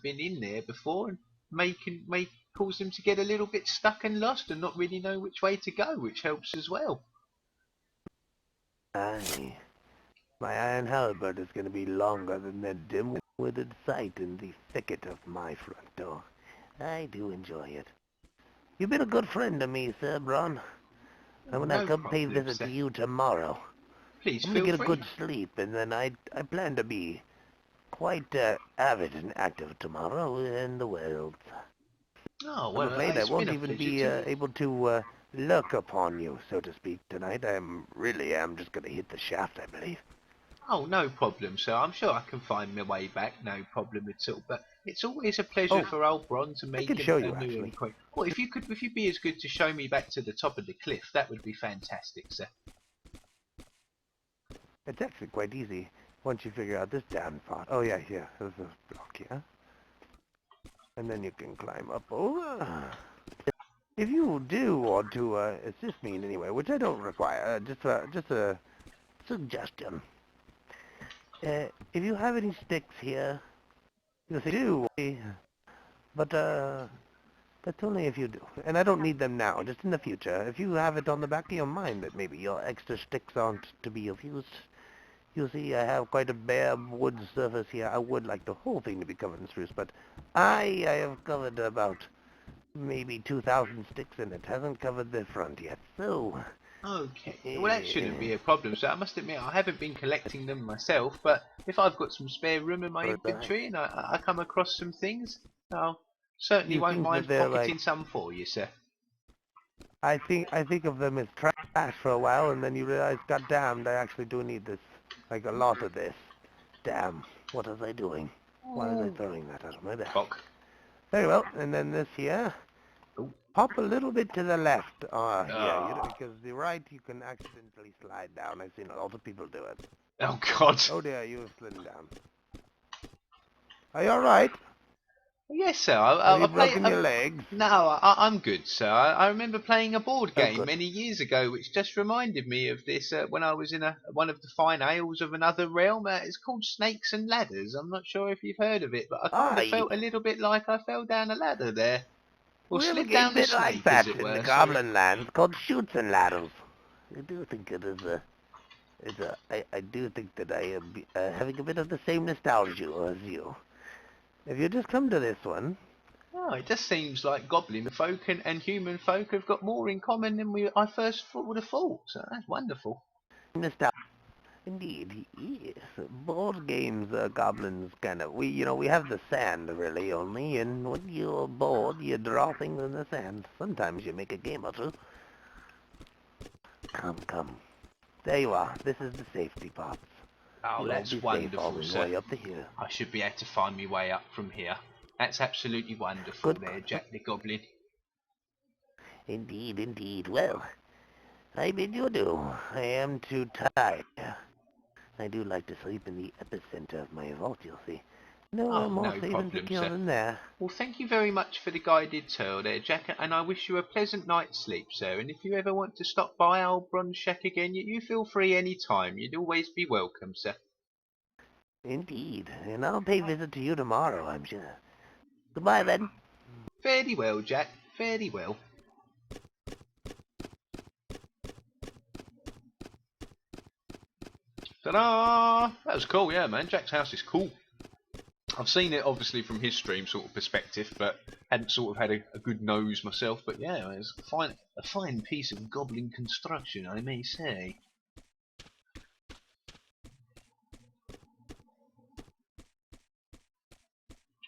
been in there before, and may cause them to get a little bit stuck and lost and not really know which way to go, which helps as well. Aye. My iron halberd is going to be longer than that dim-witted sight in the thicket of my front door. I do enjoy it. You've been a good friend to me, Sir Bron. I'm going to No come pay problem, visit sir. to you tomorrow. Please I'm going to feel get a free. good sleep, and then I plan to be quite avid and active tomorrow in the world. Oh, I'm well, afraid I it's been won't a even pleasure be to meet. able to lurk upon you, so to speak, tonight. I really am just going to hit the shaft, I believe. Oh, no problem, sir. I'm sure I can find my way back, no problem at all. But it's always a pleasure Oh, for old Bron to I can make show a you, new actually. acquaintance. Well, if you'd be as good to show me back to the top of the cliff, that would be fantastic, sir. It's actually quite easy once you figure out this down part. Oh, yeah, here. There's a block here. And then you can climb up over. If you do want to assist me in any way, which I don't require, just a suggestion. If you have any sticks here, you'll say, do, but that's only if you do. And I don't need them now, just in the future. If you have it on the back of your mind that maybe your extra sticks aren't to be of use, you'll see I have quite a bare wood surface here. I would like the whole thing to be covered in spruce, but I have covered about maybe 2,000 sticks, and it hasn't covered the front yet, so... Okay, well that shouldn't be a problem, sir. I must admit I haven't been collecting them myself, but if I've got some spare room in my inventory and I come across some things, I certainly You won't think that mind they're like... pocketing some for you, sir. I think of them as trash for a while, and then you realize, God damn, I actually do need this. Like, a lot of this. Damn, what was I doing? Why was I Oh, throwing that out of my bag? fuck. Very well, and then this here. Oh, Pop a little bit to the left. Yeah, oh. because the right you can accidentally slide down. I've seen a lot of people do it. Oh God. Oh dear, you have slid down. Are you alright? Yes, sir. Have you I play. broken your legs? No, I'm good, sir. I remember playing a board Oh, game good. many years ago, which just reminded me of this when I was in one of the fine ales of another realm. It's called Snakes and Ladders. I'm not sure if you've heard of it, but I kind of Aye. felt a little bit like I fell down a ladder there, or We have a slid game down a bit like snake, as that it in the were. So, Goblin Lands called Shoots and Ladders. I do think it is I do think that I am having a bit of the same nostalgia as you. If you just come to this one, oh, it just seems like goblin folk and human folk have got more in common than I first would have thought. So that's wonderful. nostalgia. Indeed, yes. Board games, goblins kind of. We have the sand really only, and when you're bored, you draw things in the sand. Sometimes you make a game or two. Come, come. There you are. This is the safety pots. Oh, You'll all that's be safe all wonderful, the sir. way up to here. I should be able to find my way up from here. That's absolutely wonderful Good. there, Jack the Goblin. Indeed, indeed. Well, I bid you adieu. I am too tired. I do like to sleep in the epicenter of my vault, you'll see. Nowhere Oh, more no safe and problem, secure sir. than there. Well, thank you very much for the guided tour there, Jack, and I wish you a pleasant night's sleep, sir. And if you ever want to stop by old Bronze Shack again, you feel free any time. You'd always be welcome, sir. Indeed, and I'll pay visit to you tomorrow, I'm sure. Goodbye, then. Fairly well, Jack. Fairly well. Ta-da! That was cool, yeah, man. Jack's house is cool. I've seen it obviously from his stream sort of perspective, but hadn't sort of had a good nose myself. But yeah, it's a fine piece of goblin construction, I may say.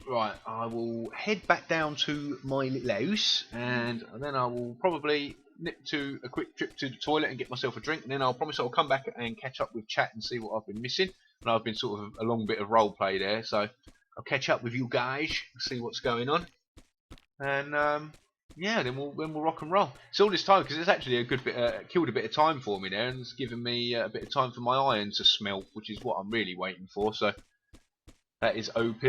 Right, I will head back down to my little house, and then I will probably nip to a quick trip to the toilet and get myself a drink, and then I'll promise I'll come back and catch up with chat and see what I've been missing. And I've been sort of a long bit of role play there, so I'll catch up with you guys, see what's going on, and yeah, then we'll rock and roll. It's all this time because it's actually a good bit, killed a bit of time for me there, and it's given me a bit of time for my iron to smelt, which is what I'm really waiting for. So that is OP.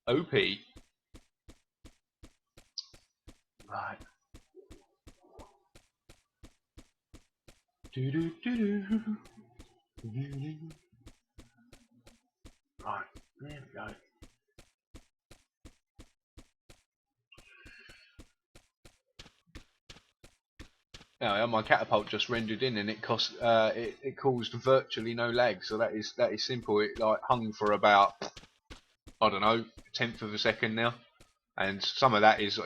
OP. Right. Do do do do. Right. There we go. Yeah, my catapult just rendered in, and it cost it caused virtually no lag. So that is simple. It like hung for about, I don't know, a tenth of a second now, and some of that is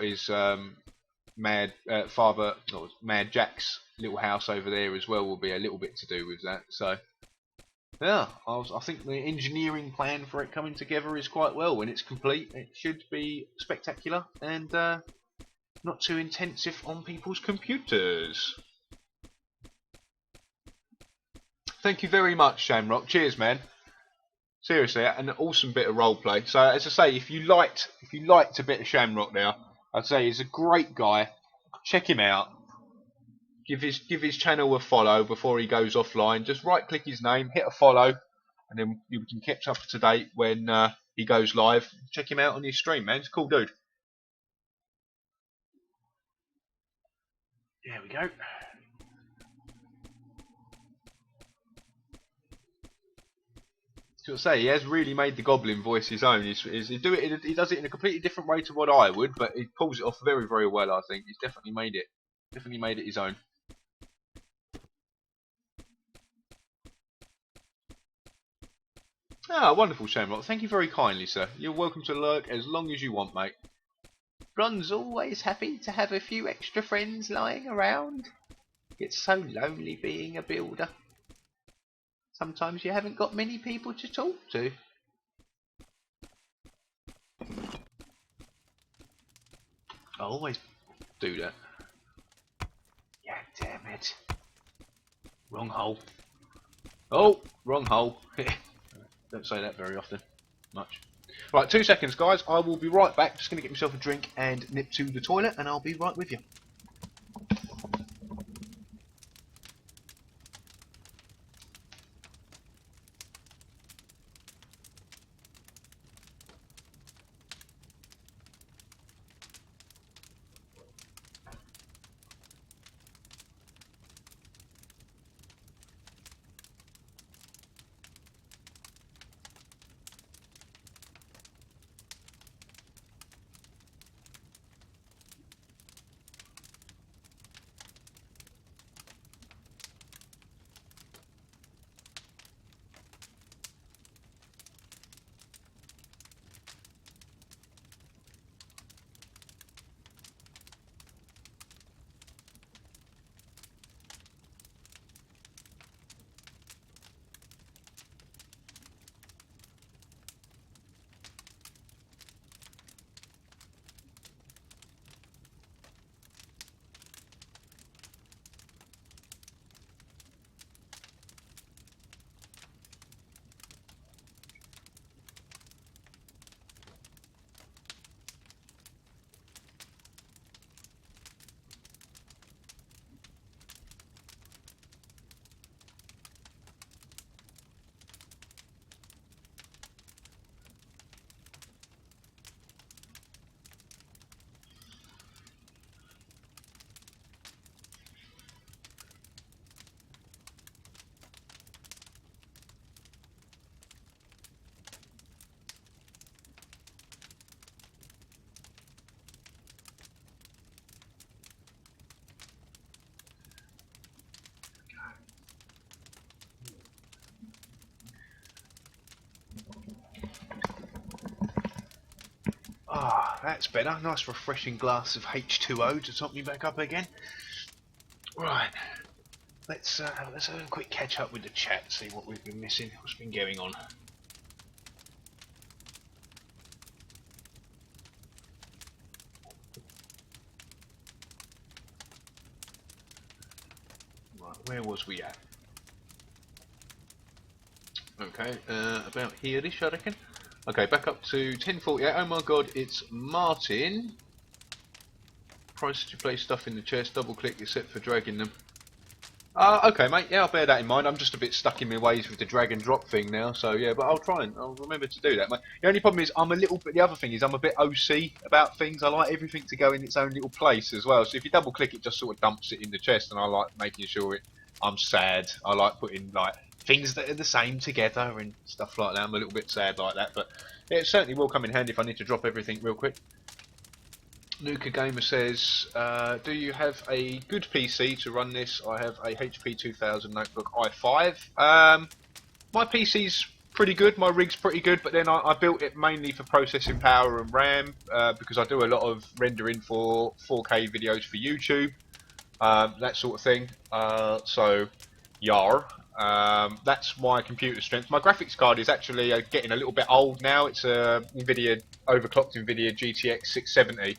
Mad Father or Mad Jack's little house over there as well will be a little bit to do with that. So yeah, I think the engineering plan for it coming together is quite well. When it's complete, it should be spectacular and not too intensive on people's computers. Thank you very much, Shamrock. Cheers, man. Seriously, an awesome bit of roleplay. So, as I say, if you liked a bit of Shamrock now, I'd say he's a great guy. Check him out. Give his channel a follow before he goes offline. Just right click his name, hit a follow, and then you can catch up to date when he goes live. Check him out on his stream, man. He's a cool dude. There we go. So I say he has really made the Goblin voice his own. He does it in a completely different way to what I would, but he pulls it off very, very well. I think he's definitely made it his own. Ah, wonderful, Shamrock. Thank you very kindly, sir. You're welcome to lurk as long as you want, mate. Bron's always happy to have a few extra friends lying around. It's so lonely being a builder. Sometimes you haven't got many people to talk to. I always do that. Yeah, damn it. Wrong hole. Oh, wrong hole. Don't say that very often. Much. Right, 2 seconds, guys. I will be right back. Just going to get myself a drink and nip to the toilet, and I'll be right with you. Ah, that's better. Nice refreshing glass of H2O to top me back up again. Right, let's have a quick catch up with the chat, see what we've been missing, what's been going on. Right, where was we at? Okay, about here-ish, I reckon. Okay, back up to 1048. Oh my god, it's Martin. Price to place stuff in the chest, double click except for dragging them. Okay mate, yeah, I'll bear that in mind. I'm just a bit stuck in my ways with the drag and drop thing now, so yeah, but I'll remember to do that, mate. The only problem is the other thing is I'm a bit OC about things. I like everything to go in its own little place as well, so if you double click it just sort of dumps it in the chest, and I like making sure I'm sad. I like putting like things that are the same together and stuff like that. I'm a little bit sad like that, but yeah, it certainly will come in handy if I need to drop everything real quick. Nuka Gamer says, do you have a good PC to run this? I have a HP 2000 notebook i5. My PC's pretty good, my rig's pretty good, but then I built it mainly for processing power and RAM, because I do a lot of rendering for 4K videos for YouTube, that sort of thing. So, yar. That's my computer strength. My graphics card is actually getting a little bit old now. It's a overclocked NVIDIA GTX 670.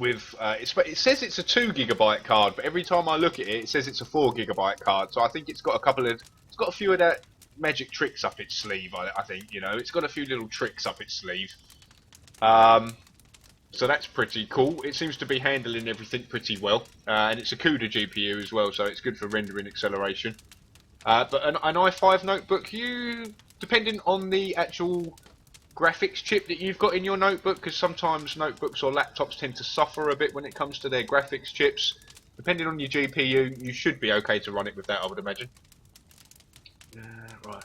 It says it's a 2 GB card, but every time I look at it, it says it's a 4 GB card. So I think it's got a few of that magic tricks up its sleeve. I think it's got a few little tricks up its sleeve. So that's pretty cool. It seems to be handling everything pretty well, and it's a CUDA GPU as well, so it's good for rendering acceleration. But an i5 notebook, depending on the actual graphics chip that you've got in your notebook, because sometimes notebooks or laptops tend to suffer a bit when it comes to their graphics chips. Depending on your GPU, you should be okay to run it with that, I would imagine. Right.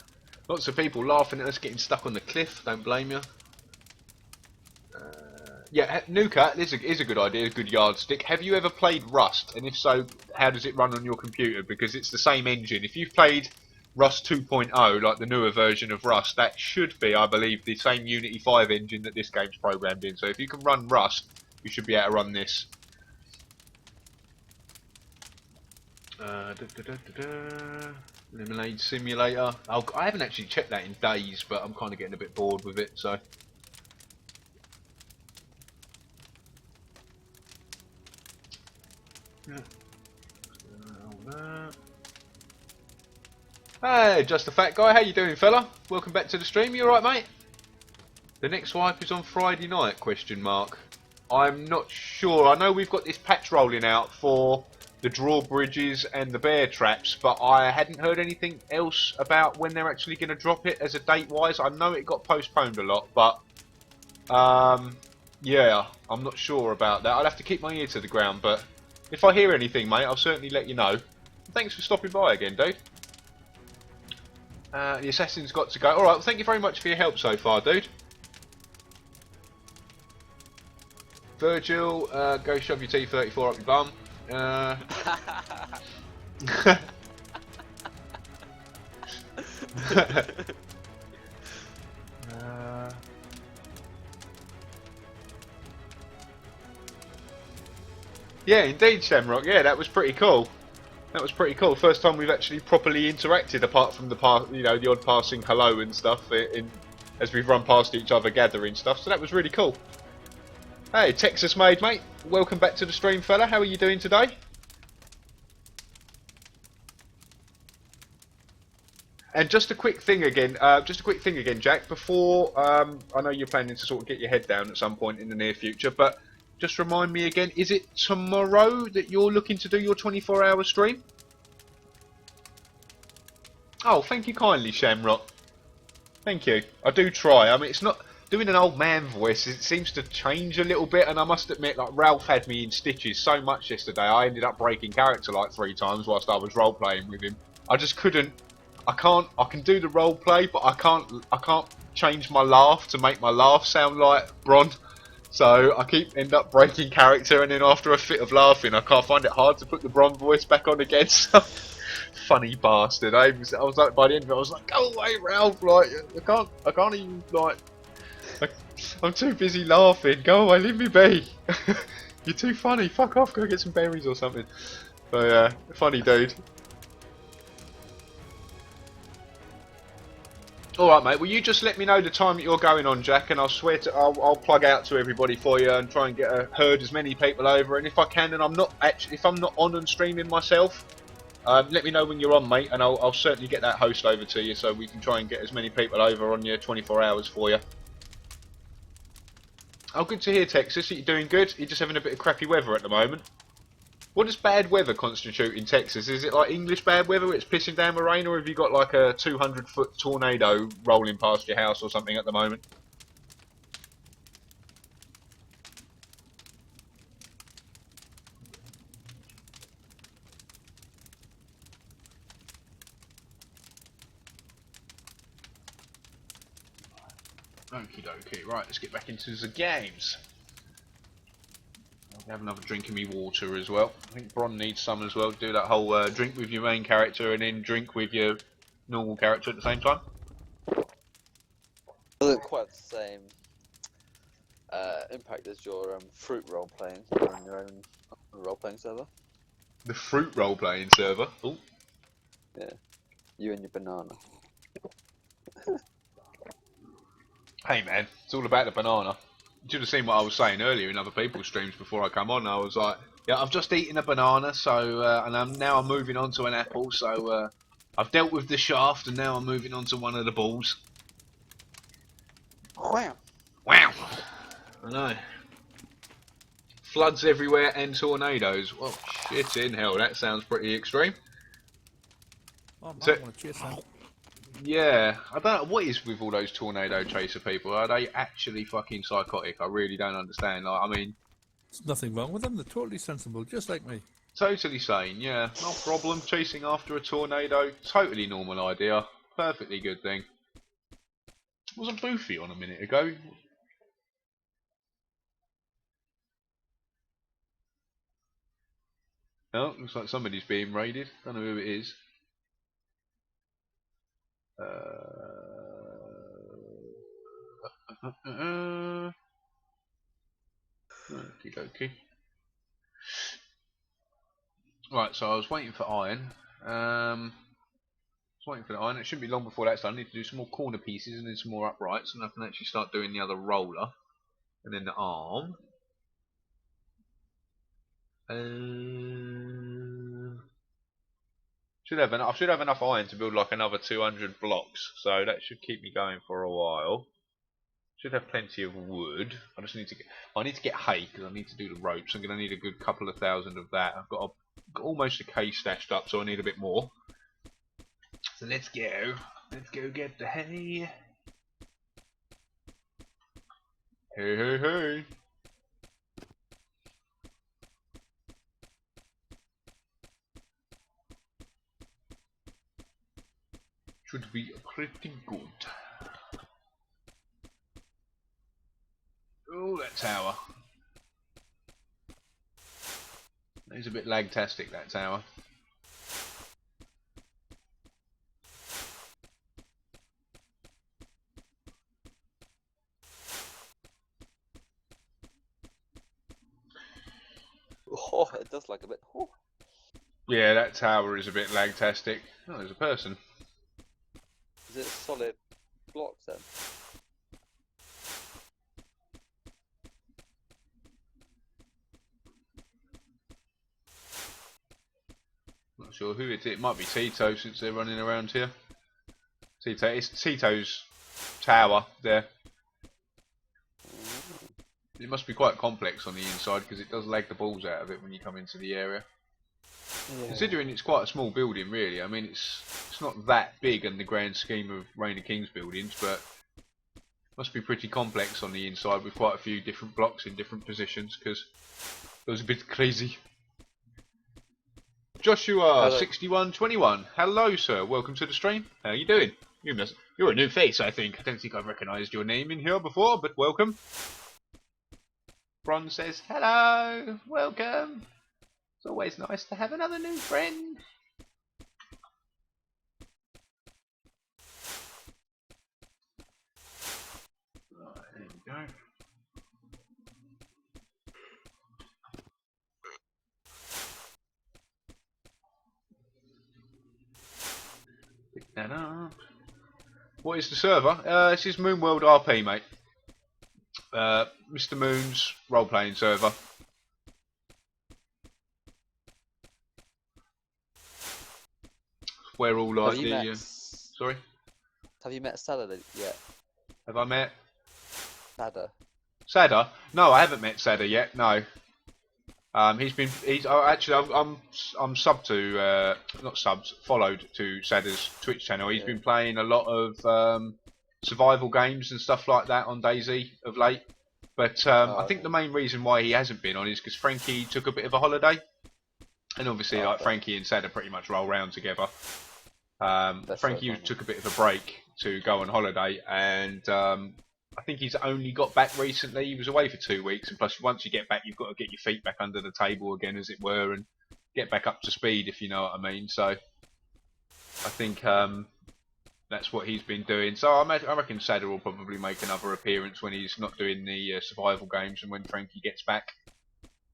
Lots of people laughing at us getting stuck on the cliff. Don't blame you. Yeah, Nuka is a good idea, a good yardstick. Have you ever played Rust? And if so, how does it run on your computer? Because it's the same engine. If you've played Rust 2.0, like the newer version of Rust, that should be, I believe, the same Unity 5 engine that this game's programmed in. So if you can run Rust, you should be able to run this. Lemonade Simulator. I haven't actually checked that in days, but I'm kind of getting a bit bored with it, so... Yeah. Hey, Just a Fat Guy, how you doing, fella? Welcome back to the stream. You alright, mate? The next wipe is on Friday night? Question mark. I'm not sure. I know we've got this patch rolling out for the drawbridges and the bear traps, but I hadn't heard anything else about when they're actually going to drop it as a date-wise. I know it got postponed a lot, but yeah, I'm not sure about that. I'll have to keep my ear to the ground, but if I hear anything, mate, I'll certainly let you know. Thanks for stopping by again, dude. The assassin's got to go. Alright, well, thank you very much for your help so far, dude. Virgil, go shove your T-34 up your bum. Yeah, indeed, Shamrock. Yeah, that was pretty cool. That was pretty cool. First time we've actually properly interacted, apart from the the odd passing hello and stuff, as we've run past each other gathering stuff. So that was really cool. Hey, Texas Made, mate. Welcome back to the stream, fella. How are you doing today? And just a quick thing again, Jack. Before I know you're planning to sort of get your head down at some point in the near future, but just remind me again, is it tomorrow that you're looking to do your 24-hour stream? Oh, thank you kindly, Shamrock. Thank you. I do try. I mean, it's not doing an old man voice. It seems to change a little bit, and I must admit, like Ralph had me in stitches so much yesterday. I ended up breaking character like 3 times whilst I was role playing with him. I just couldn't. I can do the role play, but I can't change my laugh to make my laugh sound like Bron. So I end up breaking character, and then after a fit of laughing, I can't find it hard to put the Bron voice back on again. So, funny bastard. I was like, by the end of it, I was like, go away, Ralph. Like, I can't even, like, I'm too busy laughing. Go away, leave me be. You're too funny. Fuck off. Go get some berries or something. So yeah, funny dude. Alright, mate, well you just let me know the time that you're going on, Jack, and I'll plug out to everybody for you and try and herd as many people over, and if I can, and if I'm not on and streaming myself, let me know when you're on, mate, and I'll certainly get that host over to you so we can try and get as many people over on your 24 hours for you. Oh, good to hear, Texas, that you're doing good. You're just having a bit of crappy weather at the moment. What does bad weather constitute in Texas? Is it like English bad weather where it's pissing down with rain, or have you got like a 200-foot tornado rolling past your house or something at the moment? Okie dokie, right, let's get back into the games. Have another drink of me water as well. I think Bron needs some as well. Do that whole drink with your main character and then drink with your normal character at the same time. Doesn't quite the same impact as your fruit role playing on your own role playing server. The fruit role playing server. Oh. Yeah, you and your banana. Hey man, it's all about the banana. You should have seen what I was saying earlier in other people's streams before I come on. I was like, yeah, I've just eaten a banana, so and I'm moving on to an apple. So I've dealt with the shaft, and now I'm moving on to one of the balls. Wham! Wow! I know. Floods everywhere and tornadoes. Well, shit in hell. That sounds pretty extreme. Oh, I So- want to chase them. Yeah, I don't know what is with all those tornado chaser people. Are they actually fucking psychotic? I really don't understand. Like, I mean, There's nothing wrong with them. They're totally sensible, just like me. totally sane. Yeah, no problem. Chasing after a tornado, totally normal idea. Perfectly good thing. Wasn't Boofy on a minute ago? Oh, looks like somebody's being raided. Don't know who it is. Okie dokie. Right, so I was waiting for iron. Waiting for the iron. It shouldn't be long before that's done. I need to do some more corner pieces and then some more uprights, and I can actually start doing the other roller and then the arm. I should have enough iron to build like another 200 blocks, so that should keep me going for a while. Should have plenty of wood. I need to get hay because I need to do the ropes. I'm going to need a good couple of thousand of that. I've got almost a K stashed up, so I need a bit more. So let's go. Let's go get the hay. Hey, hey, hey. Should be pretty good. Oh, that tower. It's a bit lag-tastic, that tower. Oh, it does like a bit. Oh. Yeah, that tower is a bit lag-tastic. Oh, there's a person. Is it solid blocks then? Not sure who it is. It might be Tito since they're running around here. Tito, it's Tito's tower there. It must be quite complex on the inside because it does lag the balls out of it when you come into the area. Yeah. Considering it's quite a small building, really. I mean, it's not that big in the grand scheme of Reign of Kings buildings, but it must be pretty complex on the inside with quite a few different blocks in different positions because it was a bit crazy. Joshua 6121, hello sir, welcome to the stream. How you doing? You're a new face, I think. I don't think I've recognised your name in here before, but welcome. Bron says hello, welcome. It's always nice to have another new friend. Right, there we go. Pick that up. What is the server? This is MoonWorld RP, mate. Mr. Moon's role-playing server. Where all like the... sorry? Have you met Sada yet? Have I met? Sada. Sada? No, I haven't met Sada yet. No. Actually I'm subbed to not subbed, followed to Sada's Twitch channel. He's been playing a lot of survival games and stuff like that on DayZ of late. But I think the main reason why he hasn't been on is because Frankie took a bit of a holiday, and obviously like Frankie and Sada pretty much roll round together. Frankie took a bit of a break to go on holiday, and I think he's only got back recently. He was away for 2 weeks, and plus, once you get back, you've got to get your feet back under the table again, as it were, and get back up to speed, if you know what I mean. So, I think that's what he's been doing. So, I reckon Sadder will probably make another appearance when he's not doing the survival games and when Frankie gets back.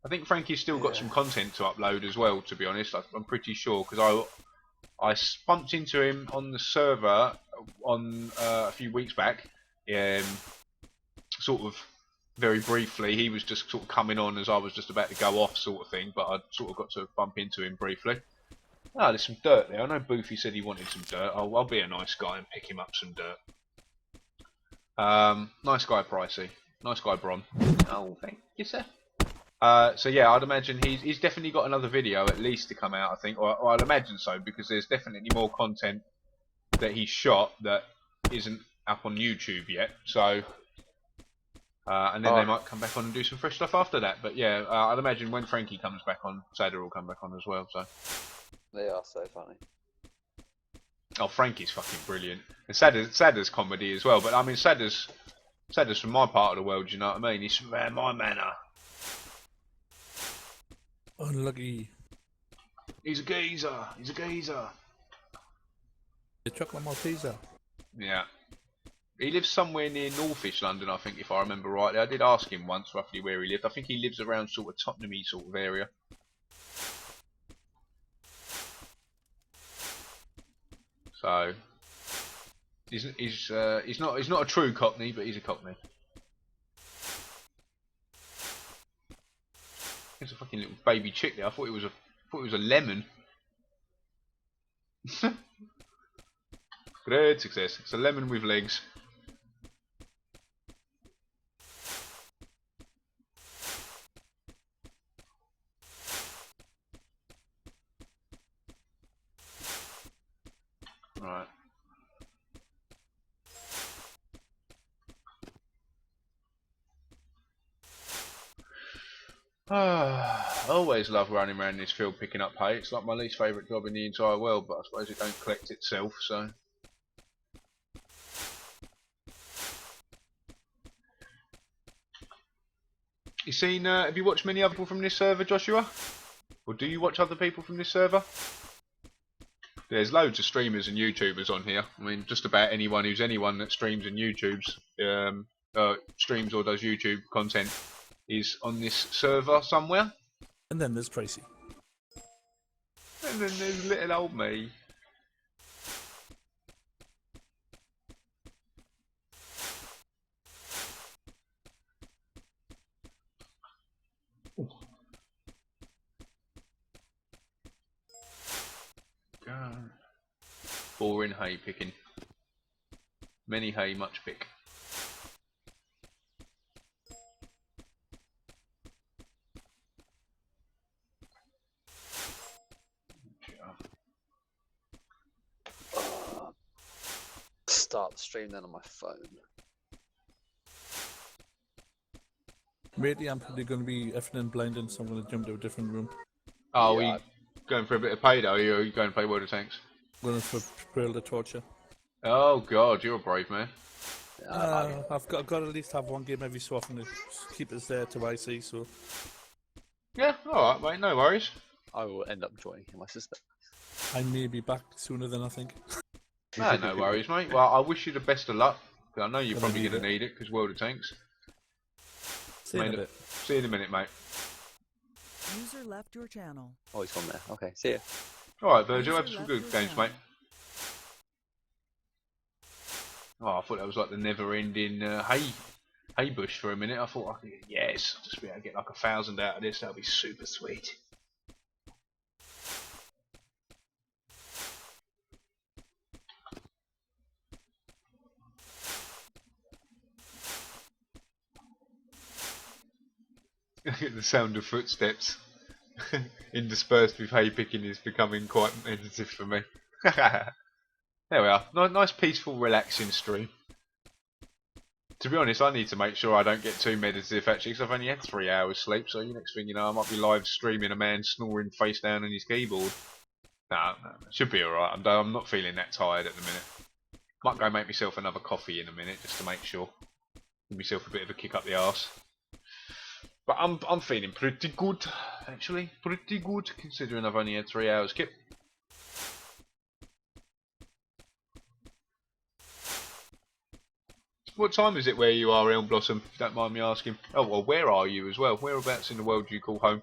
I think Frankie's still got some content to upload as well, to be honest. I'm pretty sure, because I bumped into him on the server on a few weeks back, sort of very briefly. He was just sort of coming on as I was just about to go off, sort of thing, but I sort of got to bump into him briefly. Ah, there's some dirt there. I know Boofy said he wanted some dirt. I'll be a nice guy and pick him up some dirt. Nice guy, Pricey. Nice guy, Bron. Oh, thank you, sir. So yeah, I'd imagine he's definitely got another video at least to come out, I think, or I'd imagine so, because there's definitely more content that he's shot that isn't up on YouTube yet. So, and then they might come back on and do some fresh stuff after that. But yeah, I'd imagine when Frankie comes back on, Sadder will come back on as well. So They are so funny. oh, Frankie's fucking brilliant, and Sadder's comedy as well. But I mean, Sadder's from my part of the world. You know what I mean? He's from my manor. Unlucky. He's a geezer. He's a geezer. The chocolate Malteser. Yeah. He lives somewhere near Northish London, I think, if I remember rightly. I did ask him once roughly where he lived. I think he lives around sort of Tottenham-y sort of area. So he's not a true Cockney, but he's a Cockney. There's a fucking little baby chick there. I thought it was a lemon. Great success. It's a lemon with legs. Right. I always love running around this field picking up hay. It's like my least favourite job in the entire world, but I suppose it don't collect itself, so. You seen, have you watched many other people from this server, Joshua? Or do you watch other people from this server? There's loads of streamers and YouTubers on here. I mean, just about anyone that streams and streams or does YouTube content is on this server somewhere. And then there's Tracy. And then there's little old me. Boring hay picking. Many hay, much pick. Start the stream then on my phone. Lately, I'm probably going to be effing and blinding, so I'm going to jump to a different room. Oh, Yeah. we going for a bit of pay though? Are you going to play World of Tanks? I'm going to prepare the torture. Oh god, you're a brave man. I've got to at least have one game every so often to keep us there to IC, so... Yeah, alright mate, no worries. I will end up joining him, I suspect. I may be back sooner than I think. No worries mate. Well, I wish you the best of luck. I know you're Gonna probably need going to it. need it, because World of Tanks. See you in a bit. See you in a minute mate. User left your channel. Oh, he's gone there. Okay, see ya. Alright Virgil, have User some left good your games channel. mate. Oh, I thought that was like the never-ending hay bush for a minute. I thought, yes, I'll just be able to get like 1,000 out of this. That'll be super sweet. The sound of footsteps interspersed with hay picking is becoming quite meditative for me. There we are. Nice, peaceful, relaxing stream. To be honest, I need to make sure I don't get too meditative actually, because I've only had 3 hours sleep. So the next thing you know, I might be live streaming a man snoring face down on his keyboard. No, should be alright. I'm not feeling that tired at the minute. Might go make myself another coffee in a minute just to make sure. Give myself a bit of a kick up the arse. But I'm feeling pretty good, actually. Pretty good, considering I've only had 3 hours kip. What time is it where you are, Elm Blossom, if you don't mind me asking? Oh, well, where are you as well? Whereabouts in the world do you call home?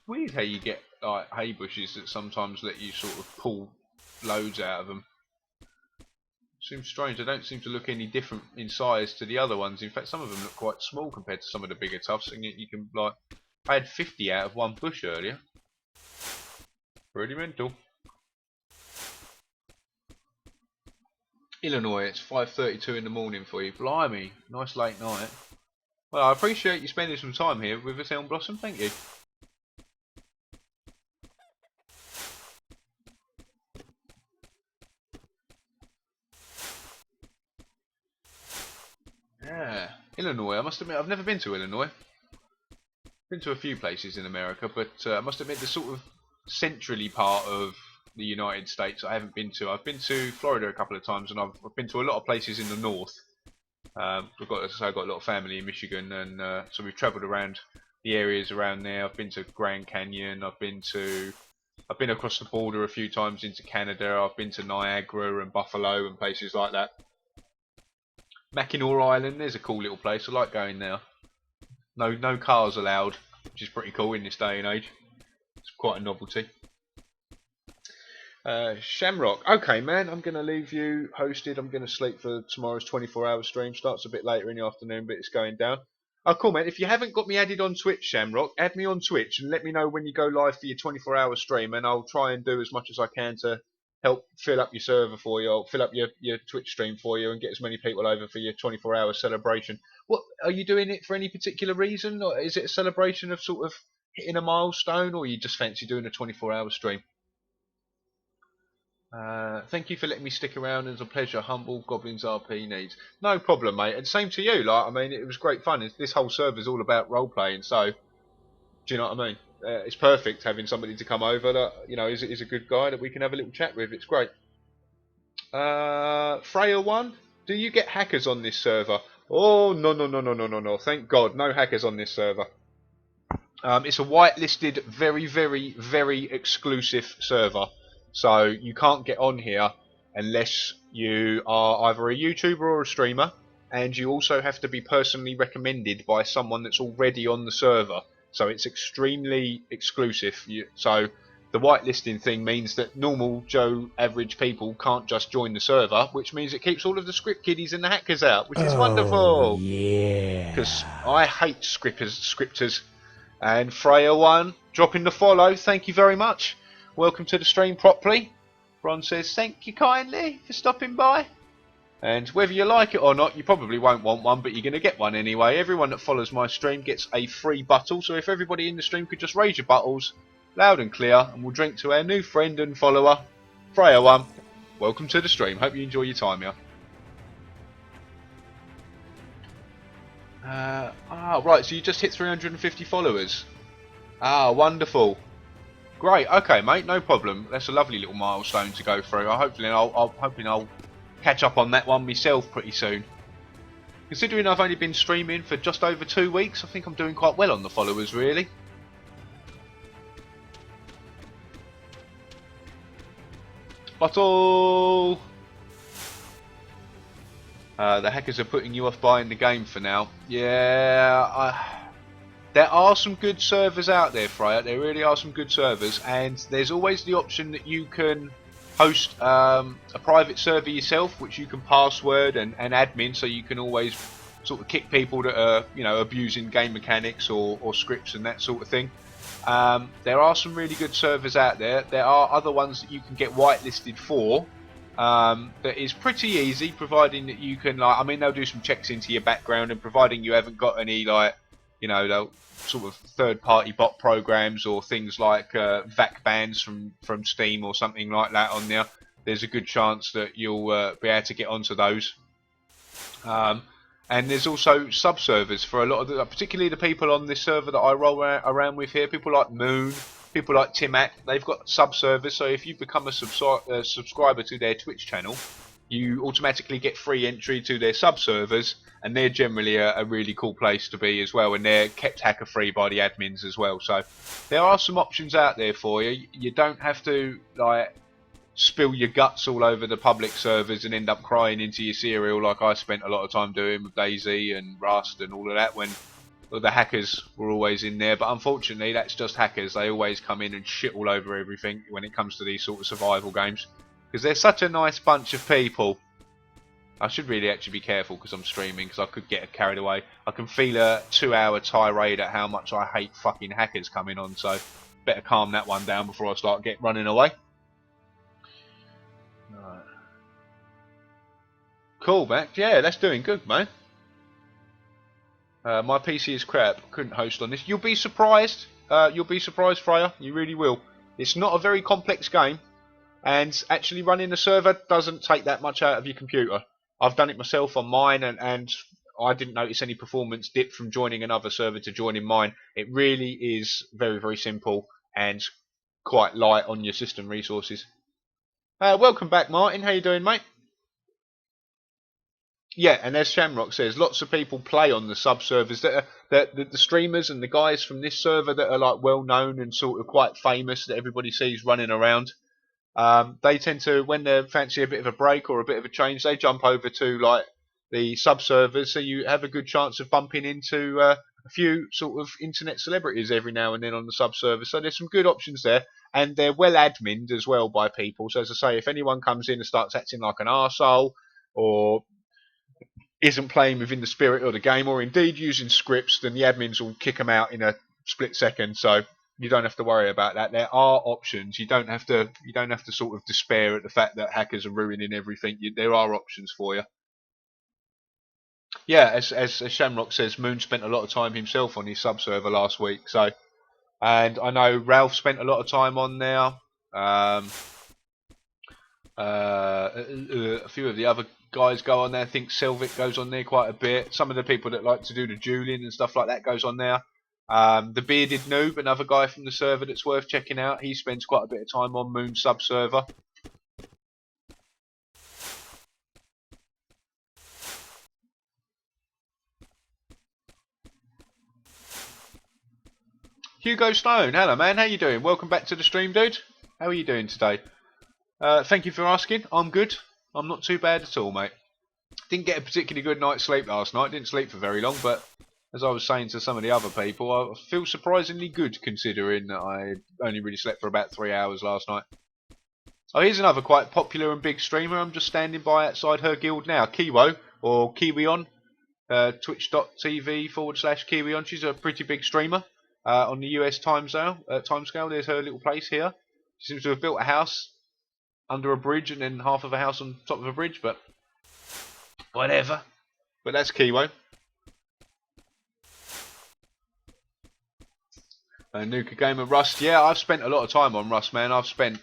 Weird how you get like hay bushes that sometimes let you sort of pull loads out of them. Seems strange. They don't seem to look any different in size to the other ones. In fact, some of them look quite small compared to some of the bigger tufts. And yet you can like, I had 50 out of one bush earlier. Pretty mental. Illinois, it's 5:32 in the morning for you. Blimey, nice late night. Well, I appreciate you spending some time here with us, Elm Blossom. Thank you. Yeah, Illinois. I must admit, I've never been to Illinois. Been to a few places in America, but I must admit the sort of centrally part of the United States I haven't been to. I've been to Florida a couple of times, and I've been to a lot of places in the north. I've got a lot of family in Michigan, and so we've travelled around the areas around there. I've been to Grand Canyon. I've been across the border a few times into Canada. I've been to Niagara and Buffalo and places like that. Mackinac Island, there's a cool little place. I like going there. No cars allowed, which is pretty cool in this day and age. It's quite a novelty. Shamrock. Okay, man, I'm going to leave you hosted. I'm going to sleep for tomorrow's 24-hour stream. Starts a bit later in the afternoon, but it's going down. Oh, cool, man. If you haven't got me added on Twitch, Shamrock, add me on Twitch and let me know when you go live for your 24-hour stream, and I'll try and do as much as I can to help fill up your server for you, or fill up your Twitch stream for you, and get as many people over for your 24-hour celebration. What are you doing it for any particular reason, or is it a celebration of sort of hitting a milestone, or you just fancy doing a 24-hour stream? Thank you for letting me stick around. It's a pleasure. Humble Goblins RP needs. No problem, mate. And same to you. Like, I mean, it was great fun. This whole server's all about role playing, so do you know what I mean? It's perfect having somebody to come over that is a good guy that we can have a little chat with. It's great. Freya1, do you get hackers on this server? Oh no. Thank God, no hackers on this server. It's a whitelisted, very exclusive server. So you can't get on here unless you are either a YouTuber or a streamer, and you also have to be personally recommended by someone that's already on the server. So it's extremely exclusive. So the whitelisting thing means that normal Joe average people can't just join the server, which means it keeps all of the script kiddies and the hackers out, which is wonderful. Yeah. Because I hate scripters. And Freya1 dropping the follow. Thank you very much. Welcome to the stream properly. Bron says, thank you kindly for stopping by. And whether you like it or not, you probably won't want one, but you're going to get one anyway. Everyone that follows my stream gets a free bottle. So if everybody in the stream could just raise your bottles loud and clear, and we'll drink to our new friend and follower, Freya1. Welcome to the stream. Hope you enjoy your time here. Right, so you just hit 350 followers. Wonderful. Great, okay, mate, no problem. That's a lovely little milestone to go through. Hopefully I'll catch up on that one myself pretty soon. Considering I've only been streaming for just over 2 weeks, I think I'm doing quite well on the followers, really. Bottle! The hackers are putting you off buying the game for now. Yeah, there are some good servers out there, Freya. There really are some good servers, and there's always the option that you can host a private server yourself, which you can password and admin, so you can always sort of kick people that are abusing game mechanics or scripts and that sort of thing. There are some really good servers out there. There are other ones that you can get whitelisted for. That is pretty easy, providing that you can they'll do some checks into your background, and providing you haven't got any you know, they'll sort of third-party bot programs or things like VAC bans from Steam or something like that on there, there's a good chance that you'll be able to get onto those. And there's also sub-servers for a lot of the, particularly the people on this server that I roll around with here, people like Moon, people like Timac, they've got sub-servers, so if you become a subscriber to their Twitch channel, you automatically get free entry to their sub-servers, and they're generally a really cool place to be as well, and they're kept hacker-free by the admins as well. So there are some options out there for you. You don't have to like spill your guts all over the public servers and end up crying into your cereal like I spent a lot of time doing with DayZ and Rust and all of that when the hackers were always in there. But unfortunately, that's just hackers. They always come in and shit all over everything when it comes to these sort of survival games, because they're such a nice bunch of people. I should really actually be careful because I'm streaming, because I could get carried away. I can feel a 2-hour tirade at how much I hate fucking hackers coming on, so better calm that one down before I start running away. Right. Cool, Mac. Yeah, that's doing good, man. My PC is crap. Couldn't host on this. You'll be surprised. You'll be surprised, Freya. You really will. It's not a very complex game, and actually running a server doesn't take that much out of your computer. I've done it myself on mine, and I didn't notice any performance dip from joining another server to joining mine. It really is very, very simple and quite light on your system resources. Welcome back, Martin. How you doing, mate? Yeah, and as Shamrock says, lots of people play on the sub-servers that are the streamers and the guys from this server that are like well known and sort of quite famous that everybody sees running around. They tend to, when they fancy a bit of a break or a bit of a change, they jump over to like the sub-servers, so you have a good chance of bumping into a few sort of internet celebrities every now and then on the sub-server. So there's some good options there, and they're well adminned as well by people. So as I say, if anyone comes in and starts acting like an arsehole or isn't playing within the spirit of the game, or indeed using scripts, then the admins will kick them out in a split second. So you don't have to worry about that. There are options. You don't have to sort of despair at the fact that hackers are ruining everything. There are options for you. Yeah, as Shamrock says, Moon spent a lot of time himself on his sub-server last week. So, and I know Ralph spent a lot of time on there. A few of the other guys go on there. I think Selvik goes on there quite a bit. Some of the people that like to do the dueling and stuff like that goes on there. The Bearded Noob, another guy from the server that's worth checking out. He spends quite a bit of time on Moon sub-server. Hugo Stone, hello man, how you doing? Welcome back to the stream, dude. How are you doing today? Thank you for asking. I'm good. I'm not too bad at all, mate. Didn't get a particularly good night's sleep last night. Didn't sleep for very long, but as I was saying to some of the other people, I feel surprisingly good considering that I only really slept for about 3 hours last night. Oh, here's another quite popular and big streamer. I'm just standing by outside her guild now. Kiwo, or Kiwion, twitch.tv/Kiwion. She's a pretty big streamer on the US timescale. There's her little place here. She seems to have built a house under a bridge and then half of a house on top of a bridge, but whatever. But that's Kiwo. Nuka Gamer Rust. Yeah, I've spent a lot of time on Rust, man. I've spent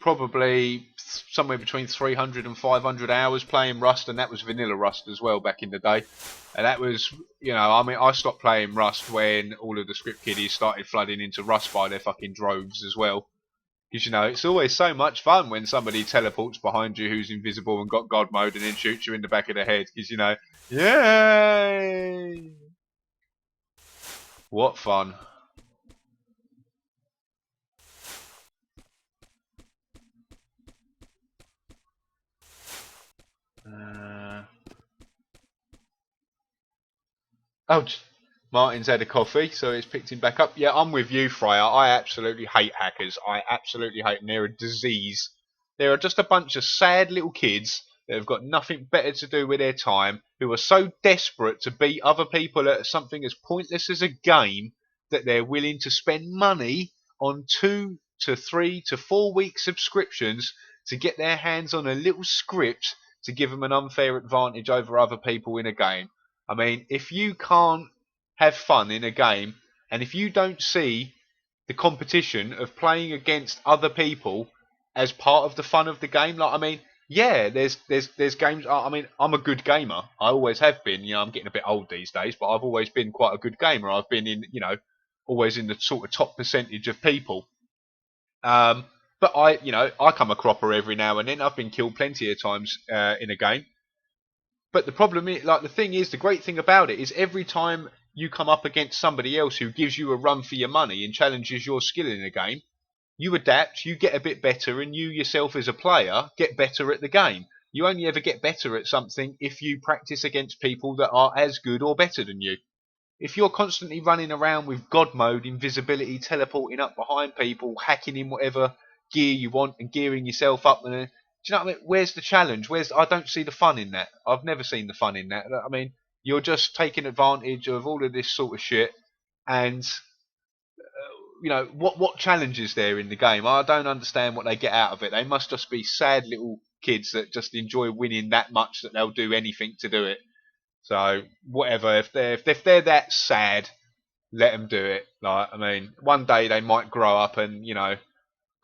probably somewhere between 300 and 500 hours playing Rust, and that was vanilla Rust as well back in the day. And that was, you know, I mean, I stopped playing Rust when all of the script kiddies started flooding into Rust by their fucking droves as well. Because, you know, it's always so much fun when somebody teleports behind you who's invisible and got God mode and then shoots you in the back of the head. Because, you know, yay! What fun. Oh, Martin's had a coffee, so it's picked him back up. Yeah, I'm with you, Freya. I absolutely hate hackers. I absolutely hate them. They're a disease. They're just a bunch of sad little kids that have got nothing better to do with their time, who are so desperate to beat other people at something as pointless as a game that they're willing to spend money on 2 to 3 to 4 week subscriptions to get their hands on a little script to give them an unfair advantage over other people in a game. I mean, if you can't have fun in a game, and if you don't see the competition of playing against other people as part of the fun of the game, like, I mean, yeah, there's games. I mean, I'm a good gamer. I always have been. You know, I'm getting a bit old these days, but I've always been quite a good gamer. I've been in, you know, always in the sort of top percentage of people. But I come a cropper every now and then. I've been killed plenty of times in a game. But the problem is, like, the thing is, the great thing about it is every time you come up against somebody else who gives you a run for your money and challenges your skill in a game, you adapt, you get a bit better, and you yourself as a player get better at the game. You only ever get better at something if you practice against people that are as good or better than you. If you're constantly running around with God mode, invisibility, teleporting up behind people, hacking in whatever gear you want and gearing yourself up, do you know what I mean? Where's the challenge? I don't see the fun in that. I've never seen the fun in that. I mean, you're just taking advantage of all of this sort of shit, and you know, what challenge is there in the game? I don't understand what they get out of it. They must just be sad little kids that just enjoy winning that much that they'll do anything to do it. So whatever, if they're that sad, let them do it. Like, I mean, one day they might grow up and, you know,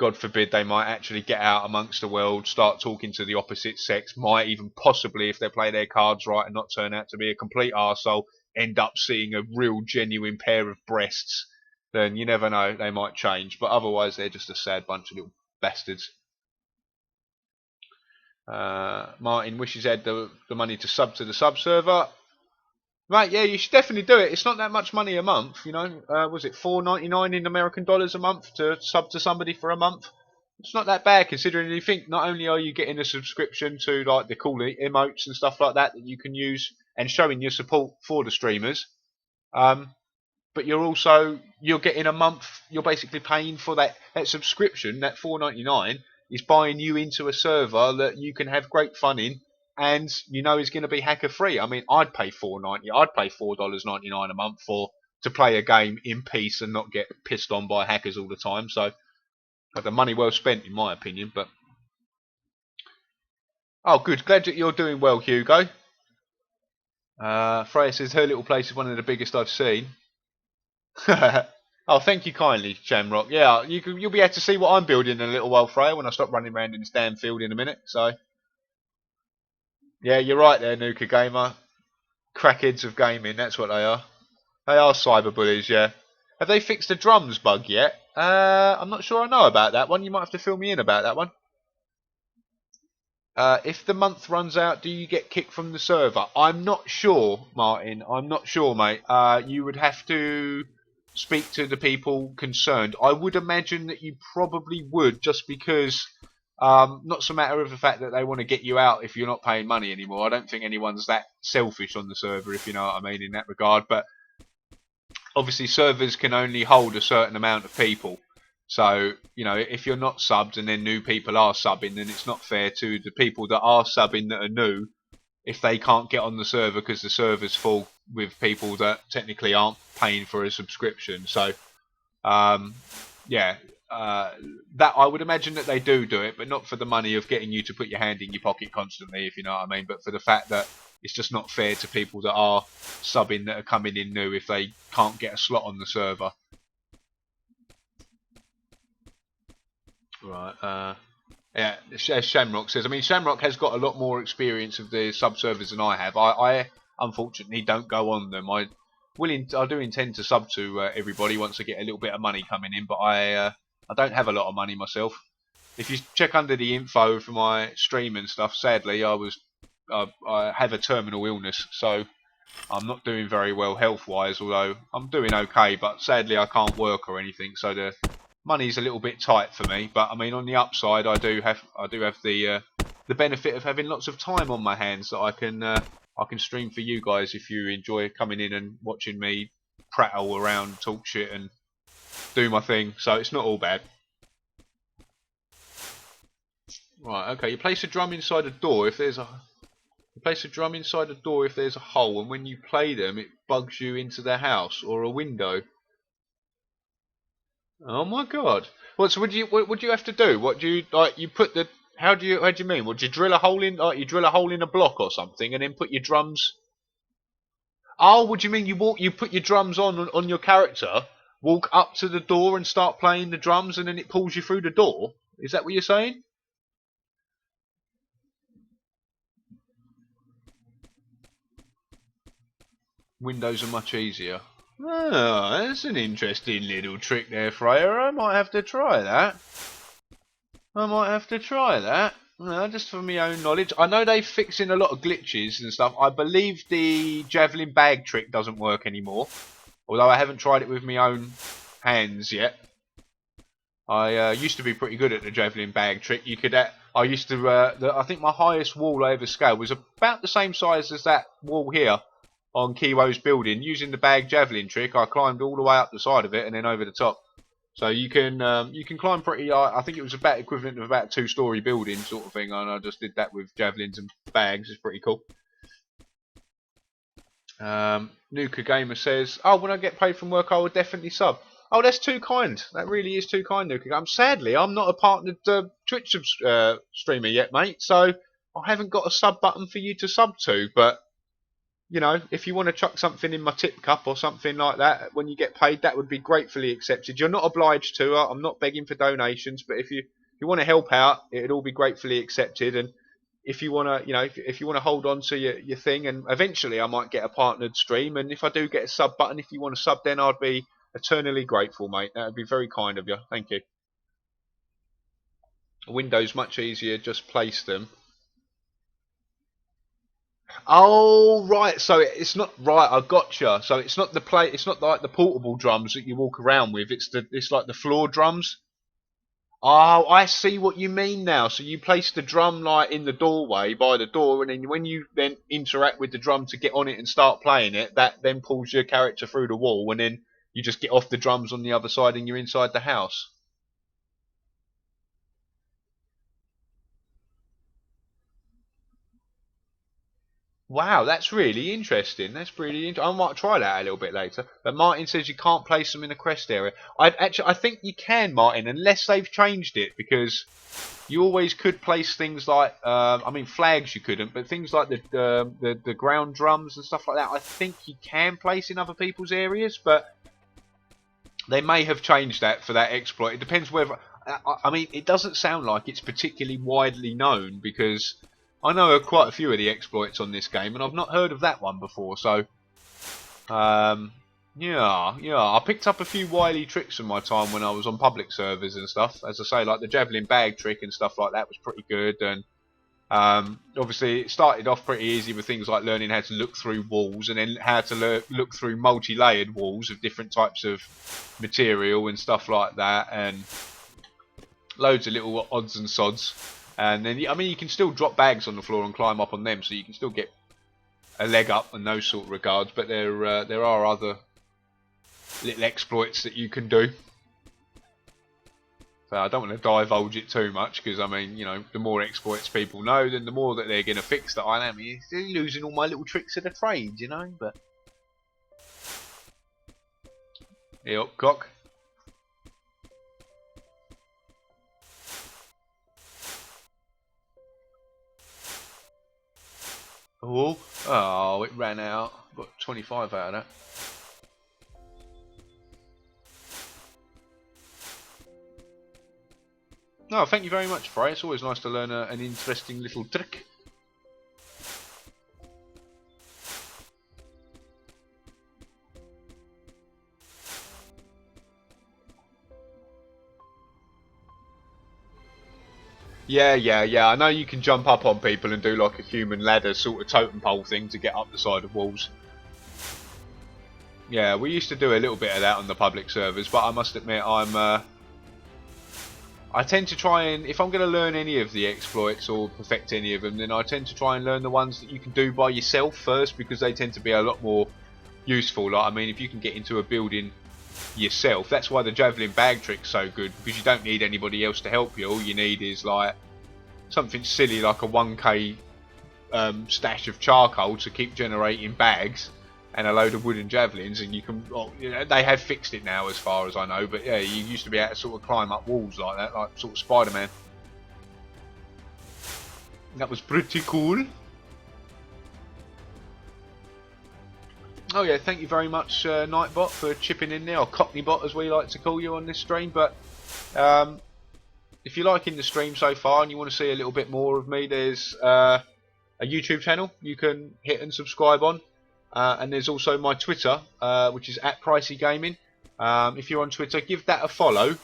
God forbid, they might actually get out amongst the world, start talking to the opposite sex, might even possibly, if they play their cards right and not turn out to be a complete arsehole, end up seeing a real genuine pair of breasts. Then you never know, they might change. But otherwise, they're just a sad bunch of little bastards. Martin wishes he had the money to sub to the sub server. Mate, yeah, you should definitely do it. It's not that much money a month, you know. Was it $4.99 in American dollars a month to sub to somebody for a month? It's not that bad, considering you think not only are you getting a subscription to like the cool emotes and stuff like that you can use and showing your support for the streamers, but you're getting a month. You're basically paying for that subscription. That $4.99 is buying you into a server that you can have great fun in, and you know is going to be hacker free. I mean, I'd pay $4.90. I'd pay $4.99 a month to play a game in peace and not get pissed on by hackers all the time. So, the money well spent, in my opinion. But oh, good. Glad that you're doing well, Hugo. Freya says her little place is one of the biggest I've seen. Oh, thank you kindly, Shamrock. Yeah, you'll be able to see what I'm building in a little while, Freya, when I stop running around in this damn field in a minute. So, yeah, you're right there, Nuka Gamer. Crackheads of gaming, that's what they are. They are cyberbullies, yeah. Have they fixed the drums bug yet? I'm not sure I know about that one. You might have to fill me in about that one. If the month runs out, do you get kicked from the server? I'm not sure, Martin. I'm not sure, mate. You would have to speak to the people concerned. I would imagine that you probably would, just because not so matter of the fact that they want to get you out if you're not paying money anymore. I don't think anyone's that selfish on the server, if you know what I mean, in that regard. But obviously servers can only hold a certain amount of people. So, you know, if you're not subbed and then new people are subbing, then it's not fair to the people that are subbing that are new if they can't get on the server because the server's full with people that technically aren't paying for a subscription. So, yeah, that I would imagine that they do it, but not for the money of getting you to put your hand in your pocket constantly, if you know what I mean, but for the fact that it's just not fair to people that are subbing that are coming in new if they can't get a slot on the server. Right, yeah, as Shamrock says, I mean, Shamrock has got a lot more experience of the sub-servers than I have. I unfortunately don't go on them. I do intend to sub to everybody once I get a little bit of money coming in, but I don't have a lot of money myself. If you check under the info for my stream and stuff, sadly, I have a terminal illness, so I'm not doing very well health-wise, although I'm doing okay, but sadly I can't work or anything, so the money's a little bit tight for me. But I mean, on the upside, I do have the benefit of having lots of time on my hands that I can stream for you guys if you enjoy coming in and watching me prattle around, talk shit, and do my thing. So it's not all bad. Right, okay. You place a drum inside a door if there's a hole, and when you play them, it bugs you into the house or a window. Oh my god! What? So what do you have to do? What do you like? You put the how do you mean? Would you drill a hole in a block or something, and then put your drums? Oh, what do you mean? You put your drums on your character, walk up to the door and start playing the drums, and then it pulls you through the door. Is that what you're saying? Windows are much easier. Oh, that's an interesting little trick there, Freya. I might have to try that. Just for my own knowledge. I know they're fixing a lot of glitches and stuff. I believe the javelin bag trick doesn't work anymore. Although I haven't tried it with my own hands yet. I used to be pretty good at the javelin bag trick. I used to. I think my highest wall I ever scaled was about the same size as that wall here on Kiwo's building. Using the bag javelin trick, I climbed all the way up the side of it and then over the top. So you can climb pretty. I think it was about equivalent of about a 2-story building sort of thing, and I just did that with javelins and bags. It's pretty cool. Nuka Gamer says, "Oh, when I get paid from work, I will definitely sub." Oh, that's too kind. That really is too kind, Nuka. Sadly, I'm not a partnered Twitch streamer yet, mate. So I haven't got a sub button for you to sub to. But you know, if you want to chuck something in my tip cup or something like that when you get paid, that would be gratefully accepted. You're not obliged to. I'm not begging for donations, but if you want to help out, it'd all be gratefully accepted. And if you want to, you know, if you want to hold on to your thing, and eventually I might get a partnered stream. And if I do get a sub button, if you want to sub, then I'd be eternally grateful, mate. That would be very kind of you. Thank you. Windows much easier. Just place them. Oh right, so it's not right. I gotcha. So it's not It's not like the portable drums that you walk around with. It's like the floor drums. Oh, I see what you mean now. So you place the drum like in the doorway by the door, and then when you then interact with the drum to get on it and start playing it, that then pulls your character through the wall, and then you just get off the drums on the other side and you're inside the house. Wow, that's really interesting. I might try that a little bit later. But Martin says you can't place them in a crest area. I think you can, Martin, unless they've changed it, because you always could place things like, I mean, flags you couldn't, but things like the ground drums and stuff like that. I think you can place in other people's areas, but they may have changed that for that exploit. It depends whether. I mean, it doesn't sound like it's particularly widely known, because I know quite a few of the exploits on this game, and I've not heard of that one before. So, yeah, I picked up a few wily tricks in my time when I was on public servers and stuff. As I say, like the javelin bag trick and stuff like that was pretty good. And obviously, it started off pretty easy with things like learning how to look through walls, and then how to look through multi-layered walls of different types of material and stuff like that, and loads of little odds and sods. And then, I mean, you can still drop bags on the floor and climb up on them, so you can still get a leg up in those sort of regards. But there are other little exploits that you can do. So I don't want to divulge it too much, because, I mean, you know, the more exploits people know, then the more that they're going to fix that I am. You're still losing all my little tricks of the trade, you know. But hey up, cock. Oh, it ran out. Got 25 out of that. No, thank you very much, Frey. It's always nice to learn an interesting little trick. Yeah. I know you can jump up on people and do like a human ladder sort of totem pole thing to get up the side of walls. Yeah, we used to do a little bit of that on the public servers, but I must admit I tend to try and, if I'm going to learn any of the exploits or perfect any of them, then I tend to try and learn the ones that you can do by yourself first, because they tend to be a lot more useful. Like, I mean, if you can get into a building yourself, that's why the javelin bag trick's so good, because you don't need anybody else to help you. All you need is like something silly like a 1k stash of charcoal to keep generating bags, and a load of wooden javelins, and you can, well, you know, they have fixed it now as far as I know, but yeah, you used to be able to sort of climb up walls like that, like sort of Spider-Man. That was pretty cool. Oh yeah, thank you very much, Nightbot, for chipping in there, or Cockneybot as we like to call you on this stream. But if you're liking the stream so far and you want to see a little bit more of me, there's a YouTube channel you can hit and subscribe on, and there's also my Twitter, which is @PriceyGaming. If you're on Twitter, give that a follow,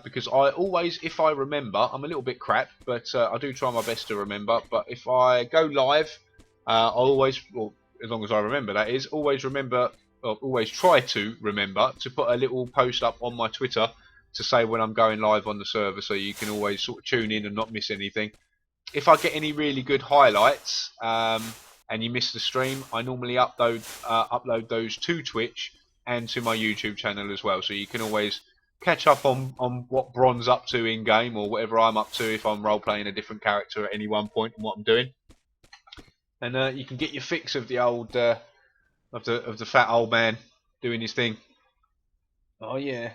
because I always, if I remember, I'm a little bit crap, but I do try my best to remember. But if I go live, I always, well, as long as I remember, that is, always remember, or always try to remember to put a little post up on my Twitter to say when I'm going live on the server, so you can always sort of tune in and not miss anything. If I get any really good highlights and you miss the stream, I normally upload those to Twitch and to my YouTube channel as well, so you can always catch up on what Bron's up to in game, or whatever I'm up to if I'm role playing a different character at any one point and what I'm doing. And you can get your fix of the old of the fat old man doing his thing. Oh yeah.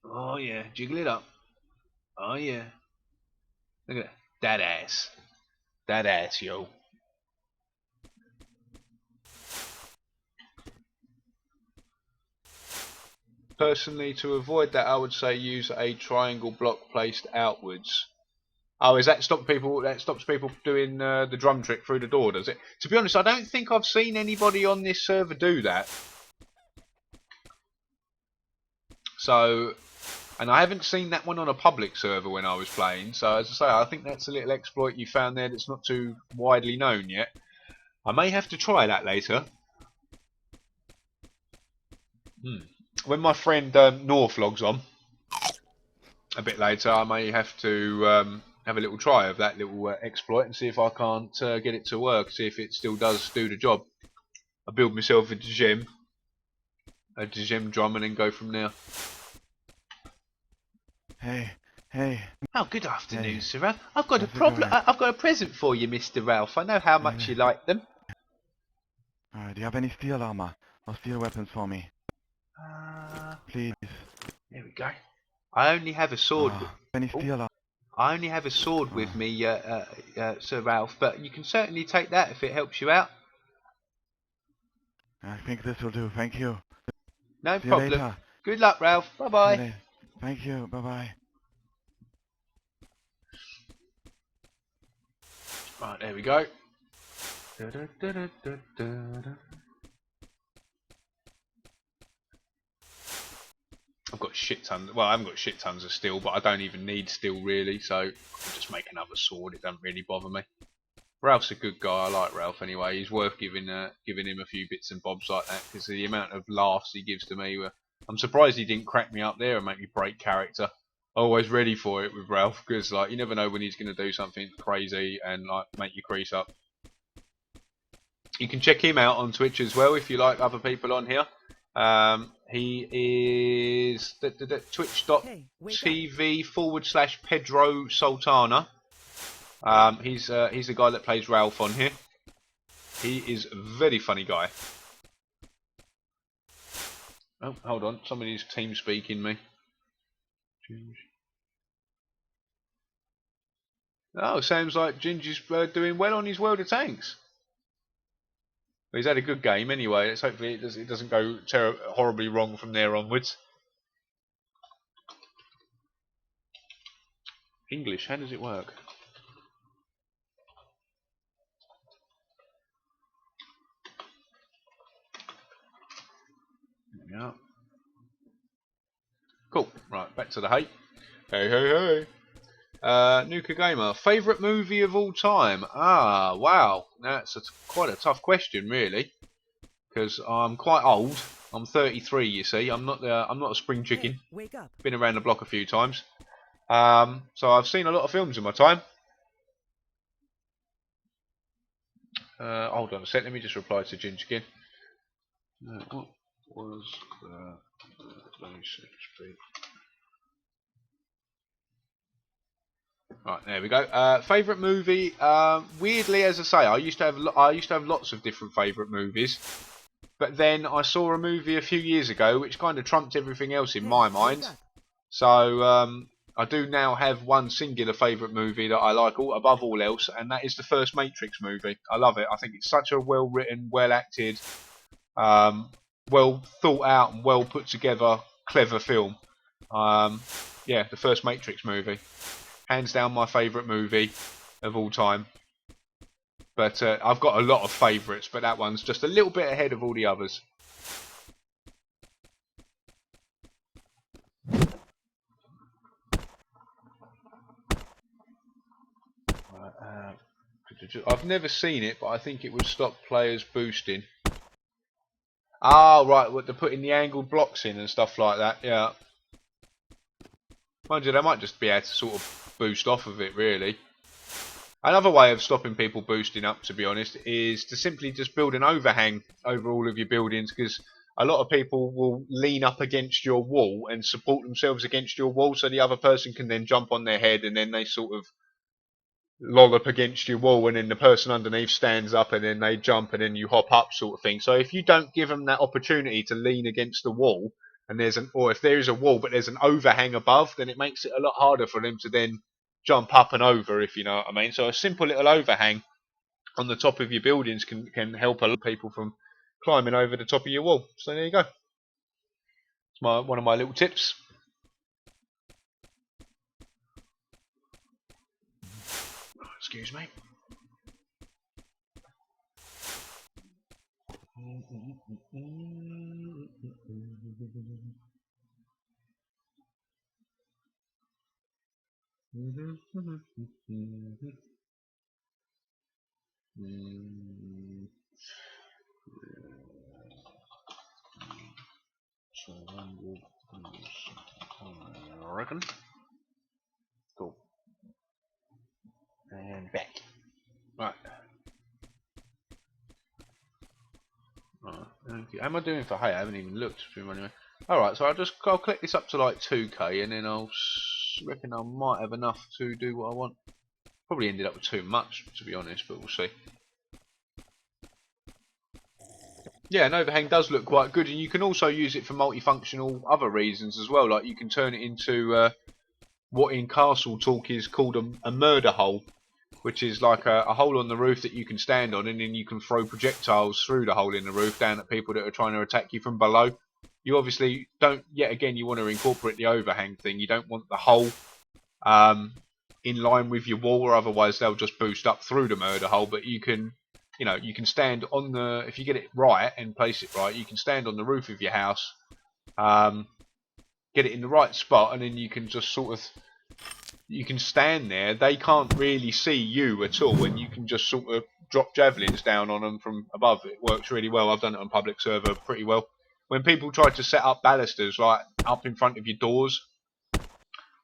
Oh yeah, jiggle it up. Oh yeah. Look at that. That ass. That ass, yo. Personally, to avoid that, I would say use a triangle block placed outwards. Oh, is that stop people? That stops people doing the drum trick through the door, does it? To be honest, I don't think I've seen anybody on this server do that. So, and I haven't seen that one on a public server when I was playing. So, as I say, I think that's a little exploit you found there that's not too widely known yet. I may have to try that later. When my friend North logs on a bit later, I may have to have a little try of that little exploit and see if I can't get it to work, see if it still does do the job. I build myself a djem drum, and then go from there. Hey. Oh, good afternoon, Hey. Sir Ralph. I've got How's it going? I've got a present for you, Mr. Ralph. I know how much you like them. Do you have any steel armor or steel weapons for me? Please. There we go. I only have a sword. Any steel armor? I only have a sword with me, Sir Ralph, but you can certainly take that if it helps you out. I think this will do. Thank you. No See you problem. later. Good luck, Ralph. Bye bye. See you later. Thank you. Bye-bye. Right, there we go. I've got shit tons. Well, I haven't got shit tons of steel, but I don't even need steel really, so I can just make another sword. It doesn't really bother me. Ralph's a good guy. I like Ralph anyway. He's worth giving him a few bits and bobs like that, because the amount of laughs he gives to me. I'm surprised he didn't crack me up there and make me break character. Always ready for it with Ralph, because like you never know when he's going to do something crazy and like make you crease up. You can check him out on Twitch as well if you like other people on here. He is twitch.tv/Pedro Sultana. He's the guy that plays Ralph on here. He is a very funny guy. Oh, hold on, somebody's team speaking me. Oh, sounds like Ginger's doing well on his World of Tanks. Well, he's had a good game anyway. Let's hopefully it doesn't go horribly wrong from there onwards. English, how does it work? There we are. Cool. Right, back to the hate. Hey. Nuka Gamer, favourite movie of all time? Ah, wow. That's quite a tough question, really, because I'm quite old. I'm 33, you see. I'm not a spring chicken. Hey, wake up. Been around the block a few times. So I've seen a lot of films in my time. Hold on a sec. Let me just reply to Ginge again. What was the Right, there we go. Favourite movie? Weirdly, as I say, I used to have lots of different favourite movies, but then I saw a movie a few years ago which kind of trumped everything else in my mind. So I do now have one singular favourite movie that I like above all else, and that is the first Matrix movie. I love it. I think it's such a well written, well acted, Well thought out and well put together, clever film. Yeah, the first Matrix movie, hands down my favourite movie of all time. But I've got a lot of favourites, but that one's just a little bit ahead of all the others. I've never seen it, but I think it would stop players boosting. Ah, right, what they're putting the angled blocks in and stuff like that, yeah. Mind you, they might just be able to sort of boost off of it, really. Another way of stopping people boosting up, to be honest, is to simply just build an overhang over all of your buildings, because a lot of people will lean up against your wall and support themselves against your wall, so the other person can then jump on their head, and then they sort of lollop against your wall, and then the person underneath stands up, and then they jump, and then you hop up, sort of thing. So if you don't give them that opportunity to lean against the wall, and or if there is a wall but there's an overhang above, then it makes it a lot harder for them to then jump up and over, if you know what I mean. So a simple little overhang on the top of your buildings can help a lot of people from climbing over the top of your wall. So there you go. It's one of my little tips. Excuse me. I reckon. Cool. And back. Right. How am I doing for hay? I haven't even looked through anyway. Alright, so I'll click this up to like 2k, and then I'll reckon I might have enough to do what I want. Probably ended up with too much, to be honest, but we'll see. Yeah, an overhang does look quite good, and you can also use it for multifunctional other reasons as well. Like you can turn it into what in castle talk is called a murder hole, which is like a hole on the roof that you can stand on, and then you can throw projectiles through the hole in the roof down at people that are trying to attack you from below. You obviously don't, yet again, you want to incorporate the overhang thing. You don't want the hole in line with your wall, or otherwise they'll just boost up through the murder hole. But you can, you can stand on the, if you get it right and place it right, you can stand on the roof of your house, get it in the right spot, and then you can just sort of, you can stand there. They can't really see you at all, and you can just sort of drop javelins down on them from above. It works really well. I've done it on public server pretty well. When people try to set up balusters right up in front of your doors,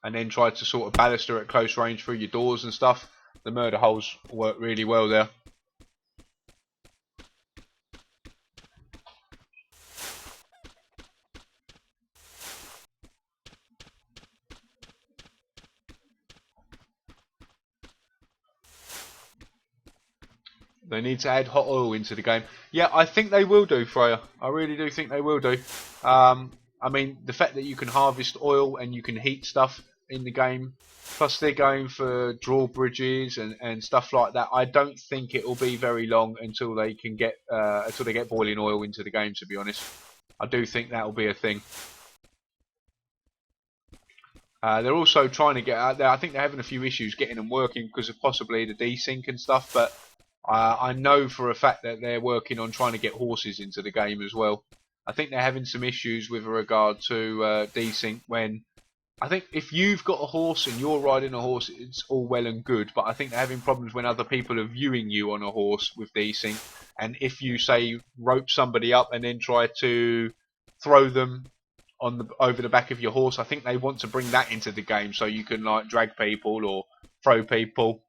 and then try to sort of baluster at close range through your doors and stuff, the murder holes work really well there. They need to add hot oil into the game. Yeah, I think they will do, Freya. I really do think they will do. I mean, the fact that you can harvest oil and you can heat stuff in the game, plus they're going for drawbridges and stuff like that. I don't think it will be very long until they can get boiling oil into the game. To be honest, I do think that will be a thing. They're also trying to get out there. I think they're having a few issues getting them working because of possibly the desync and stuff, but I know for a fact that they're working on trying to get horses into the game as well. I think they're having some issues with regard to desync, when I think if you've got a horse and you're riding a horse, it's all well and good, but I think they're having problems when other people are viewing you on a horse with desync, and if you, say, rope somebody up and then try to throw them over the back of your horse, I think they want to bring that into the game so you can like drag people or throw people.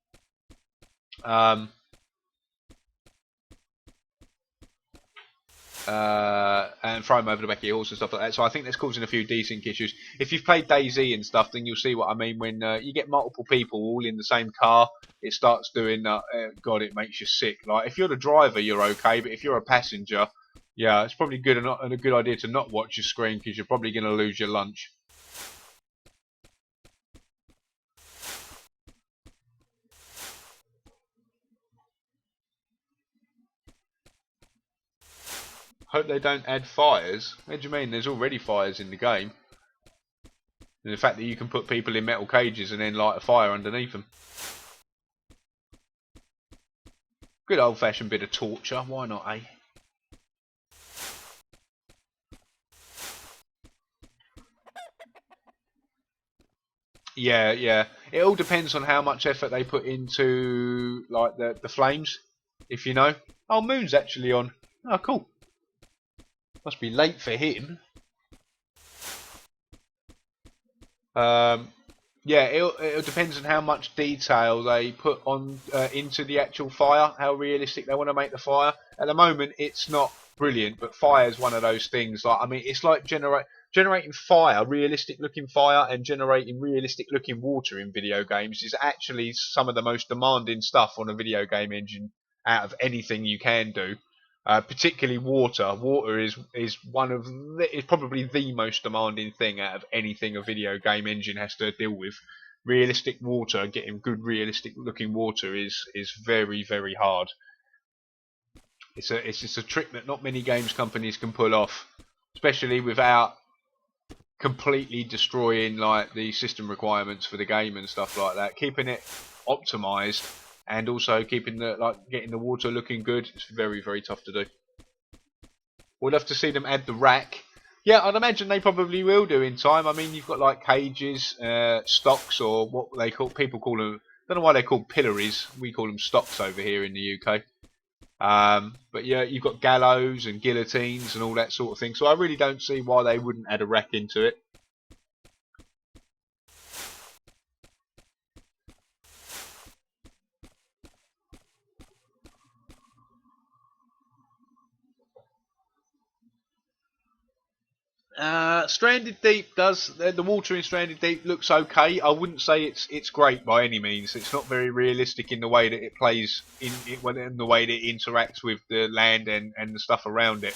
And throw them over the back of your horse and stuff like that. So I think that's causing a few desync issues. If you've played DayZ and stuff, then you'll see what I mean. When you get multiple people all in the same car, it starts doing God, it makes you sick. Like if you're the driver, you're okay, but if you're a passenger, yeah, it's probably a good idea to not watch your screen, because you're probably going to lose your lunch. Hope they don't add fires. What do you mean? There's already fires in the game. And the fact that you can put people in metal cages and then light a fire underneath them. Good old-fashioned bit of torture. Why not, eh? Yeah, yeah. It all depends on how much effort they put into, like, the flames, if you know. Oh, Moon's actually on. Oh, cool. Must be late for him. Yeah, it depends on how much detail they put on into the actual fire, how realistic they want to make the fire. At the moment, it's not brilliant, but fire is one of those things. Like, I mean, it's like generating fire, realistic-looking fire, and generating realistic-looking water in video games is actually some of the most demanding stuff on a video game engine out of anything you can do. Particularly water. Water is probably the most demanding thing out of anything a video game engine has to deal with. Realistic water, getting good realistic looking water is very, very hard. It's just a trick that not many games companies can pull off, especially without completely destroying like the system requirements for the game and stuff like that. Keeping it optimized and also keeping getting the water looking good, it's very, very tough to do. We'd love to see them add the rack. Yeah, I'd imagine they probably will do in time. I mean, you've got like cages, stocks, or what they call, people call them, I don't know why they're called pillories. We call them stocks over here in the UK. But yeah, you've got gallows and guillotines and all that sort of thing. So I really don't see why they wouldn't add a rack into it. Stranded Deep does, the water in Stranded Deep looks okay. I wouldn't say it's great by any means. It's not very realistic in the way that it plays, in the way that it interacts with the land and the stuff around it.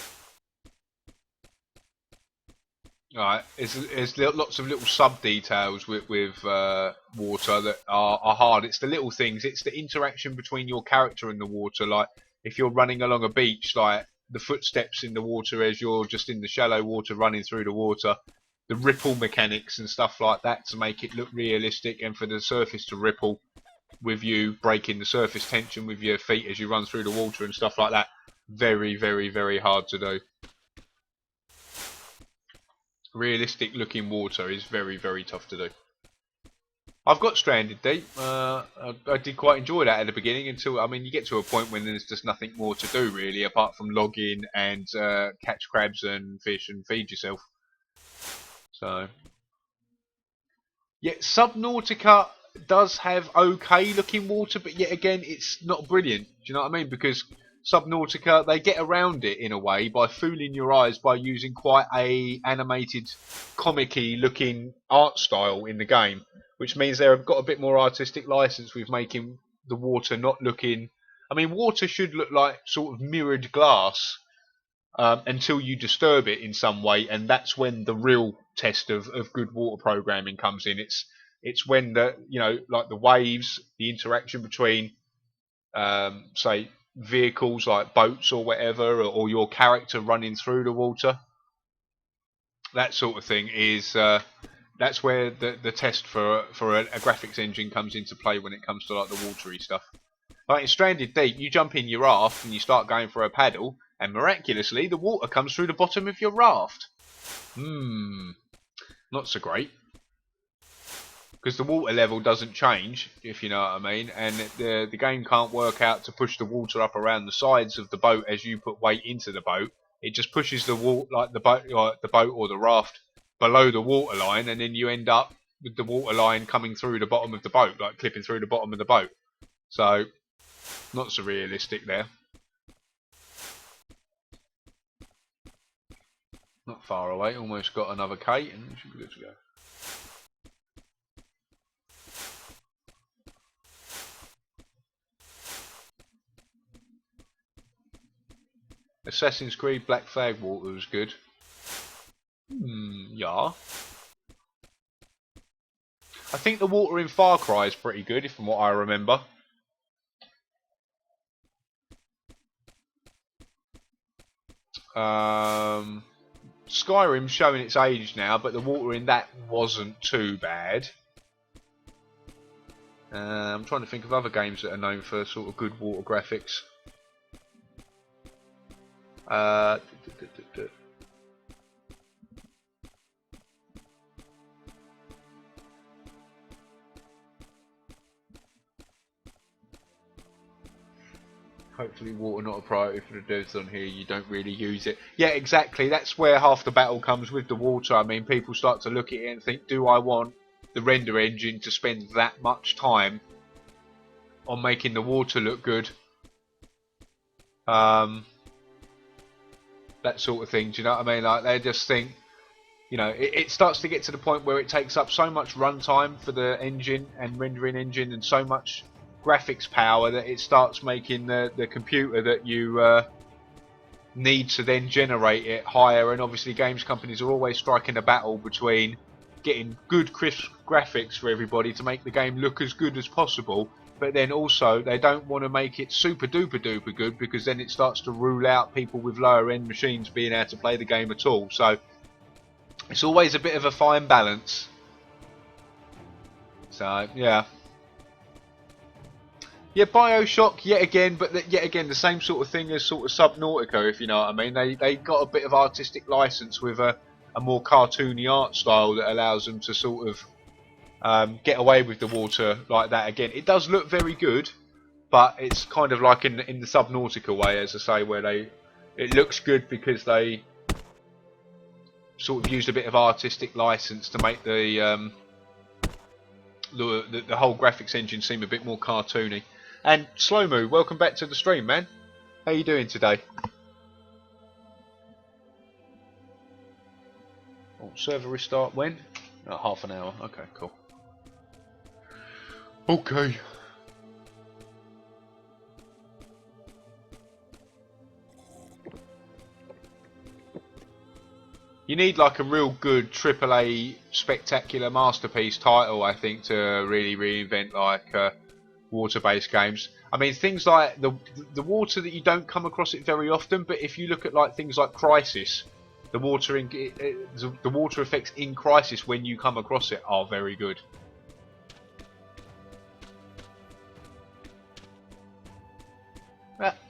Right, there's lots of little sub details with water that are hard. It's the little things. It's the interaction between your character and the water. Like if you're running along a beach, like the footsteps in the water as you're just in the shallow water running through the water, the ripple mechanics and stuff like that to make it look realistic and for the surface to ripple with you breaking the surface tension with your feet as you run through the water and stuff like that. Very, very, very hard to do. Realistic looking water is very, very tough to do. I've got Stranded Deep. I did quite enjoy that at the beginning until, I mean, you get to a point when there's just nothing more to do really apart from log in and catch crabs and fish and feed yourself. So, yeah, Subnautica does have okay looking water, but yet again, it's not brilliant. Do you know what I mean? Because Subnautica, they get around it in a way by fooling your eyes by using quite a animated, comic-y looking art style in the game, which means they've got a bit more artistic license with making the water not looking... I mean, water should look like sort of mirrored glass until you disturb it in some way, and that's when the real test of good water programming comes in. It's when the, you know, like the waves, the interaction between, say, vehicles like boats or whatever, or your character running through the water, that sort of thing is that's where the test for a graphics engine comes into play when it comes to like the watery stuff. Like in Stranded Deep, you jump in your raft and you start going for a paddle, and miraculously the water comes through the bottom of your raft. Not so great. Because the water level doesn't change, if you know what I mean, and the game can't work out to push the water up around the sides of the boat as you put weight into the boat. It just pushes the boat or the raft below the water line, and then you end up with the water line coming through the bottom of the boat, like clipping through the bottom of the boat. So, not so realistic there. Not far away, almost got another K, and we should be good to go. Assassin's Creed Black Flag water was good. Yeah. I think the water in Far Cry is pretty good, from what I remember. Skyrim's showing its age now, but the water in that wasn't too bad. I'm trying to think of other games that are known for sort of good water graphics. Hopefully water not a priority for the devs on here, you don't really use it. Yeah, exactly, that's where half the battle comes with the water. I mean, people start to look at it and think, do I want the render engine to spend that much time on making the water look good? That sort of thing, do you know what I mean? Like, they just think, you know, it starts to get to the point where it takes up so much runtime for the engine and rendering engine and so much graphics power that it starts making the computer that you need to then generate it higher. And obviously games companies are always striking a battle between getting good crisp graphics for everybody to make the game look as good as possible, but then also they don't want to make it super duper duper good, because then it starts to rule out people with lower end machines being able to play the game at all. So it's always a bit of a fine balance. So yeah, BioShock yet again, but yet again the same sort of thing as sort of Subnautica, if you know what I mean. They got a bit of artistic license with a more cartoony art style that allows them to sort of get away with the water like that. Again, it does look very good, but it's kind of like in the Subnautica way, as I say, where it looks good because they sort of used a bit of artistic license to make the whole graphics engine seem a bit more cartoony. And Slowmoo, welcome back to the stream, man. How you doing today? Oh, server restart when? Oh, half an hour. Okay, cool. Okay. You need like a real good AAA spectacular masterpiece title, I think, to really reinvent like water-based games. I mean, things like the water that you don't come across it very often, but if you look at like things like Crisis, the water effects in Crisis when you come across it are very good.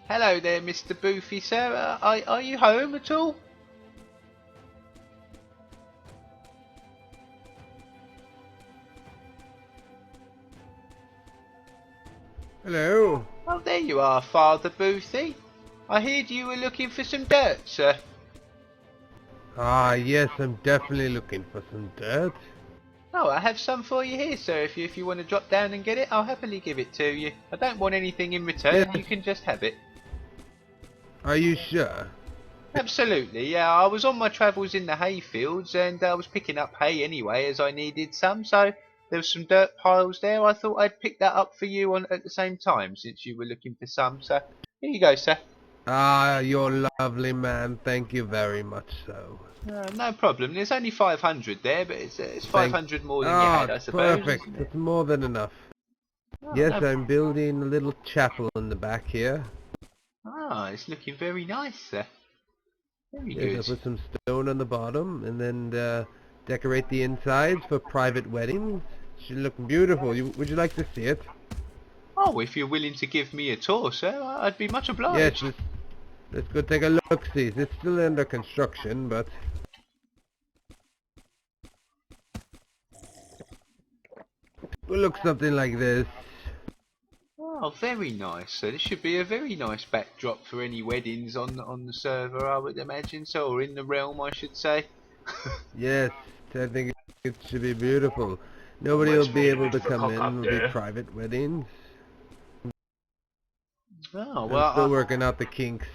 Hello there, Mr. Boofy, sir. Are you home at all? Hello. Oh, there you are, Father Boothy. I heard you were looking for some dirt, sir. Ah, yes, I'm definitely looking for some dirt. Oh, I have some for you here, sir. If you want to drop down and get it, I'll happily give it to you. I don't want anything in return. Yes. You can just have it. Are you sure? Absolutely, yeah. I was on my travels in the hayfields and I was picking up hay anyway, as I needed some, so there was some dirt piles there. I thought I'd pick that up for you at the same time, since you were looking for some. So here you go, sir. Ah, you're lovely, man. Thank you very much so. No problem. There's only 500 there, but it's 500 more than you had, I suppose. Perfect. Isn't it? It's more than enough. Oh, Yes, no. I'm building a little chapel in the back here. Ah, it's looking very nice, sir. Very Yes, I'll good. put some stone on the bottom and then decorate the insides for private weddings. Should look beautiful. Would you like to see it? Oh, if you're willing to give me a tour, sir, I'd be much obliged. Yes, let's go take a look. See, it's still under construction, but it will look something like this. Oh, very nice, sir. This should be a very nice backdrop for any weddings on the server, I would imagine so, or in the realm, I should say. Yes, I think it should be beautiful. Nobody will be able to come in. It'll be private weddings. Oh, I'm well, still working out the kinks.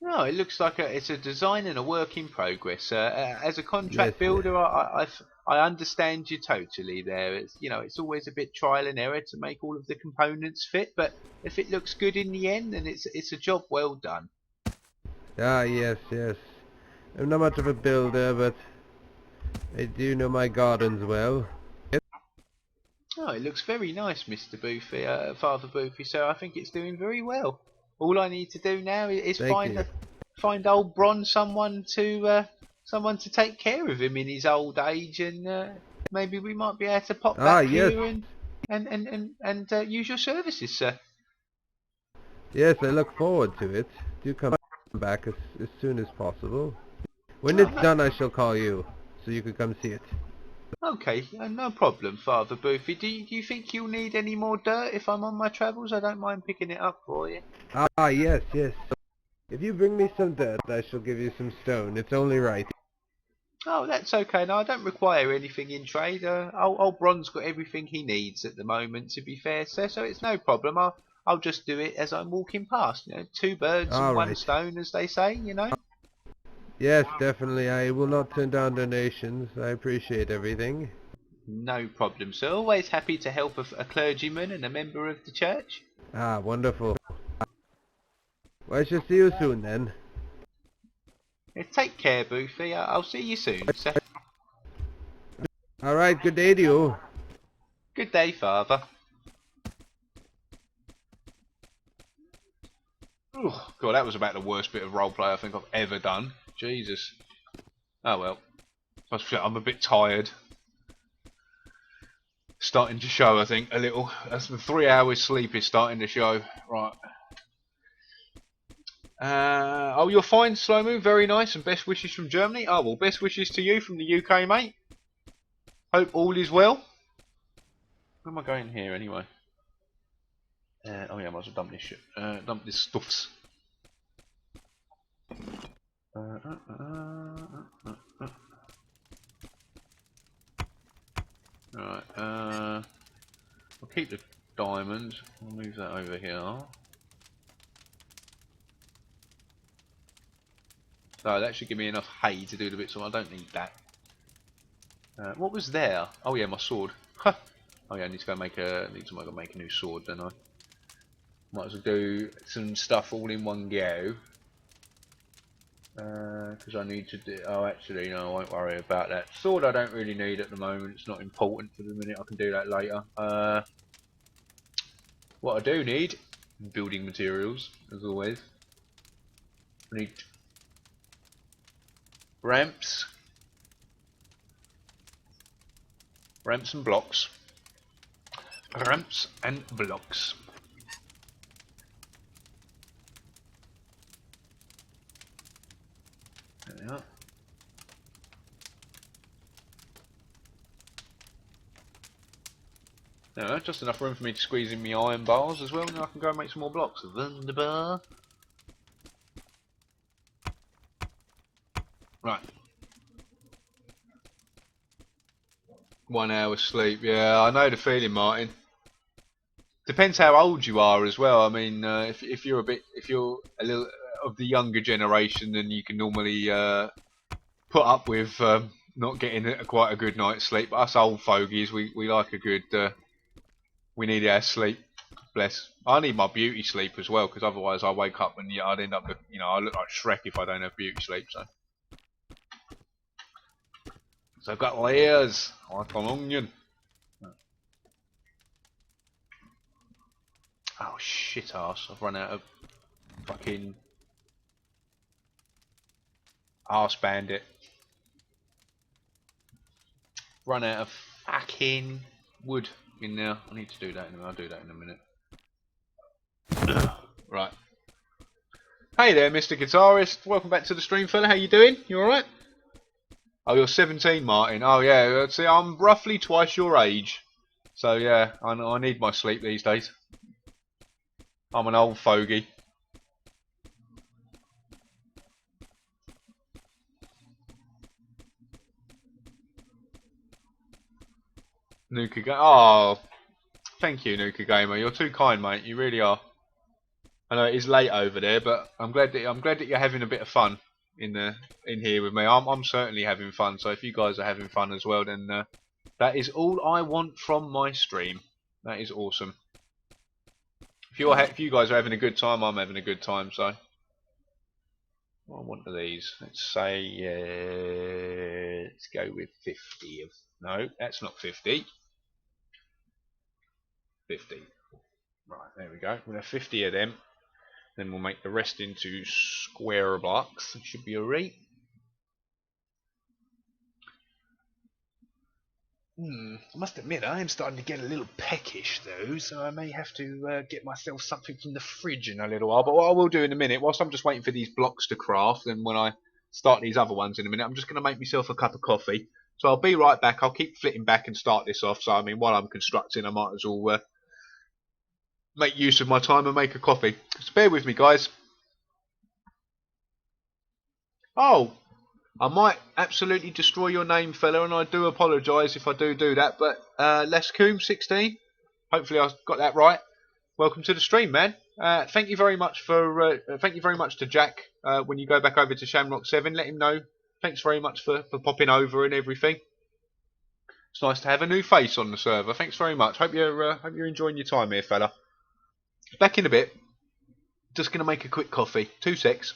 no, it looks like it's a design and a work in progress. As a contract Yes, builder, I understand you totally there. It's, you know, it's always a bit trial and error to make all of the components fit, but if it looks good in the end, then it's a job well done. Ah, yes. I'm not much of a builder, but I do know my gardens well. Oh, it looks very nice, Mr. Boofy, Father Boofy, so I think it's doing very well. All I need to do now is Thank you. find old Bron someone to take care of him in his old age, and maybe we might be able to pop back yes. here and use your services, sir. Yes, I look forward to it. Do come back as soon as possible. When Oh, it's done, I shall call you, so you can come see it. Okay, no problem, Father Boofy. Do you think you'll need any more dirt if I'm on my travels? I don't mind picking it up for you. Ah, yes, yes. If you bring me some dirt, I shall give you some stone. It's only right. Oh, that's okay. No, I don't require anything in trade. Old Bron's got everything he needs at the moment, to be fair, sir, so it's no problem. I'll just do it as I'm walking past. You know, two birds and All one right. stone, as they say, you know. Yes, definitely. I will not turn down donations. I appreciate everything. No problem, sir. Always happy to help a clergyman and a member of the church. Ah, wonderful. Well, I shall see you soon then. Take care, Boofy. I'll see you soon, sir. All right, good day to you. Good day, Father. Oh, God, that was about the worst bit of roleplay I think I've ever done. Jesus. Oh well. I'm a bit tired. Starting to show, I think, a little. That's the 3 hours sleep is starting to show. Right. Oh, you're fine, Slow Mo. Very nice, and best wishes from Germany. Oh, well, best wishes to you from the UK, mate. Hope all is well. Where am I going here, anyway? Oh, yeah, I might as well dump this shit. Dump this stuffs. Right, I'll keep the diamond. I'll move that over here. So that should give me enough hay to do the bits, so I don't need that. What was there? Oh yeah, my sword. Huh. Oh yeah, I need to go make a make a new sword, don't I? Might as well do some stuff all in one go. Because I need to do. Oh, actually, no, I won't worry about that. Sword I don't really need at the moment. It's not important for the minute. I can do that later. What I do need, building materials, as always. I need ramps and blocks. Ramps and blocks. There we are. No, just enough room for me to squeeze in my iron bars as well, and then I can go and make some more blocks. Wunderbar. Right. 1 hour sleep. Yeah, I know the feeling, Martin. Depends how old you are as well. I mean, if you're a little of the younger generation, then you can normally put up with not getting quite a good night's sleep. But us old fogies, we like a good. We need our sleep. Bless. I need my beauty sleep as well, because otherwise I wake up and I'd end up, I look like Shrek if I don't have beauty sleep. So I've got layers like an onion. Oh shit ass! I've run out of fucking arse bandit. Run out of fucking wood in there. I need to do that in a minute. I'll do that in a minute. Right. Hey there, Mr. Guitarist. Welcome back to the stream, fella. How you doing? You alright? Oh, you're 17, Martin. Oh, yeah. See, I'm roughly twice your age. So, yeah, I need my sleep these days. I'm an old fogey. Nuka Gamer. Oh, thank you, Nuka Gamer. You're too kind, mate. You really are. I know it is late over there, but I'm glad that you're having a bit of fun in here with me. I'm certainly having fun. So if you guys are having fun as well, then that is all I want from my stream. That is awesome. If you guys are having a good time, I'm having a good time. So what I want of these. Let's say let's go with 50 of. No, that's not 50. 50. Right, there we go. We'll have 50 of them. Then we'll make the rest into square blocks. It should be alright. I must admit, I am starting to get a little peckish though, so I may have to get myself something from the fridge in a little while. But what I will do in a minute, whilst I'm just waiting for these blocks to craft, and when I start these other ones in a minute, I'm just going to make myself a cup of coffee. So I'll be right back. I'll keep flitting back and start this off. So I mean, while I'm constructing, I might as well make use of my time and make a coffee. So bear with me, guys. Oh, I might absolutely destroy your name, fella, and I do apologise if I do that. But Lescoom16, hopefully I got that right. Welcome to the stream, man. Thank you very much to Jack. When you go back over to Shamrock 7, let him know. Thanks very much for popping over and everything. It's nice to have a new face on the server. Thanks very much. Hope you're enjoying your time here, fella. Back in a bit. Just gonna make a quick coffee. 2 secs.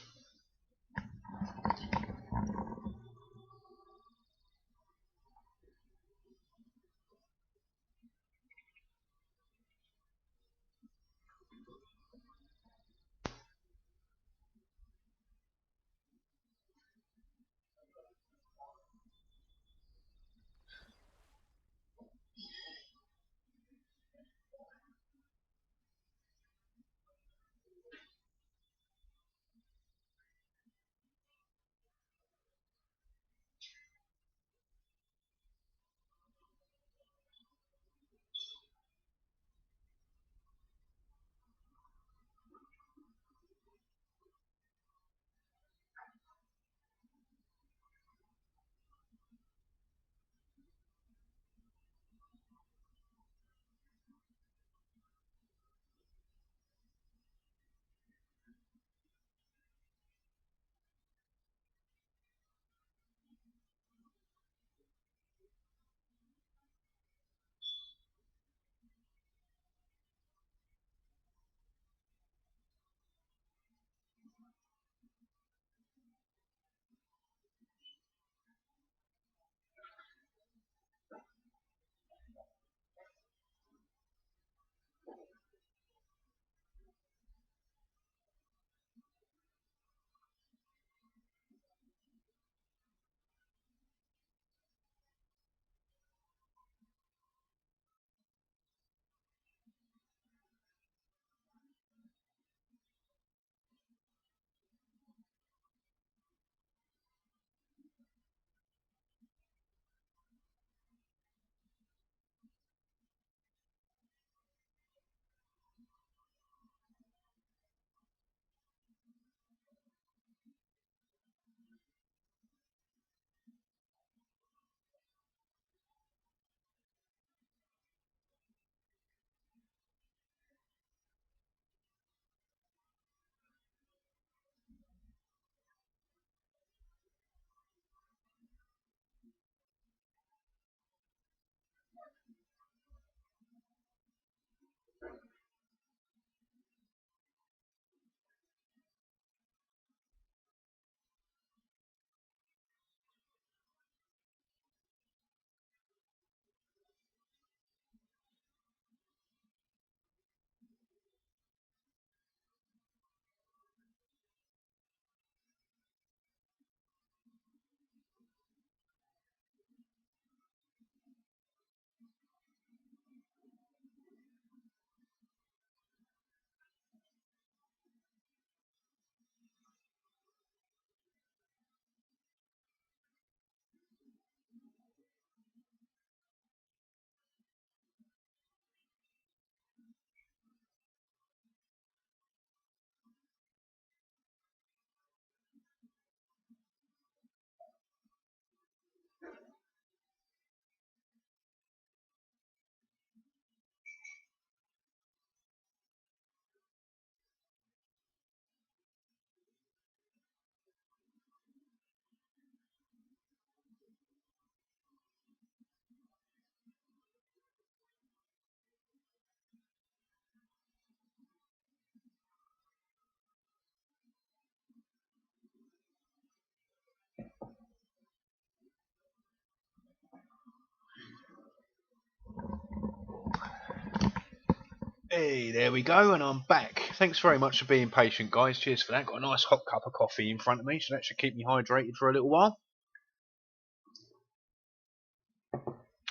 Hey, there we go, and I'm back. Thanks very much for being patient, guys. Cheers for that. Got a nice hot cup of coffee in front of me, so that should keep me hydrated for a little while.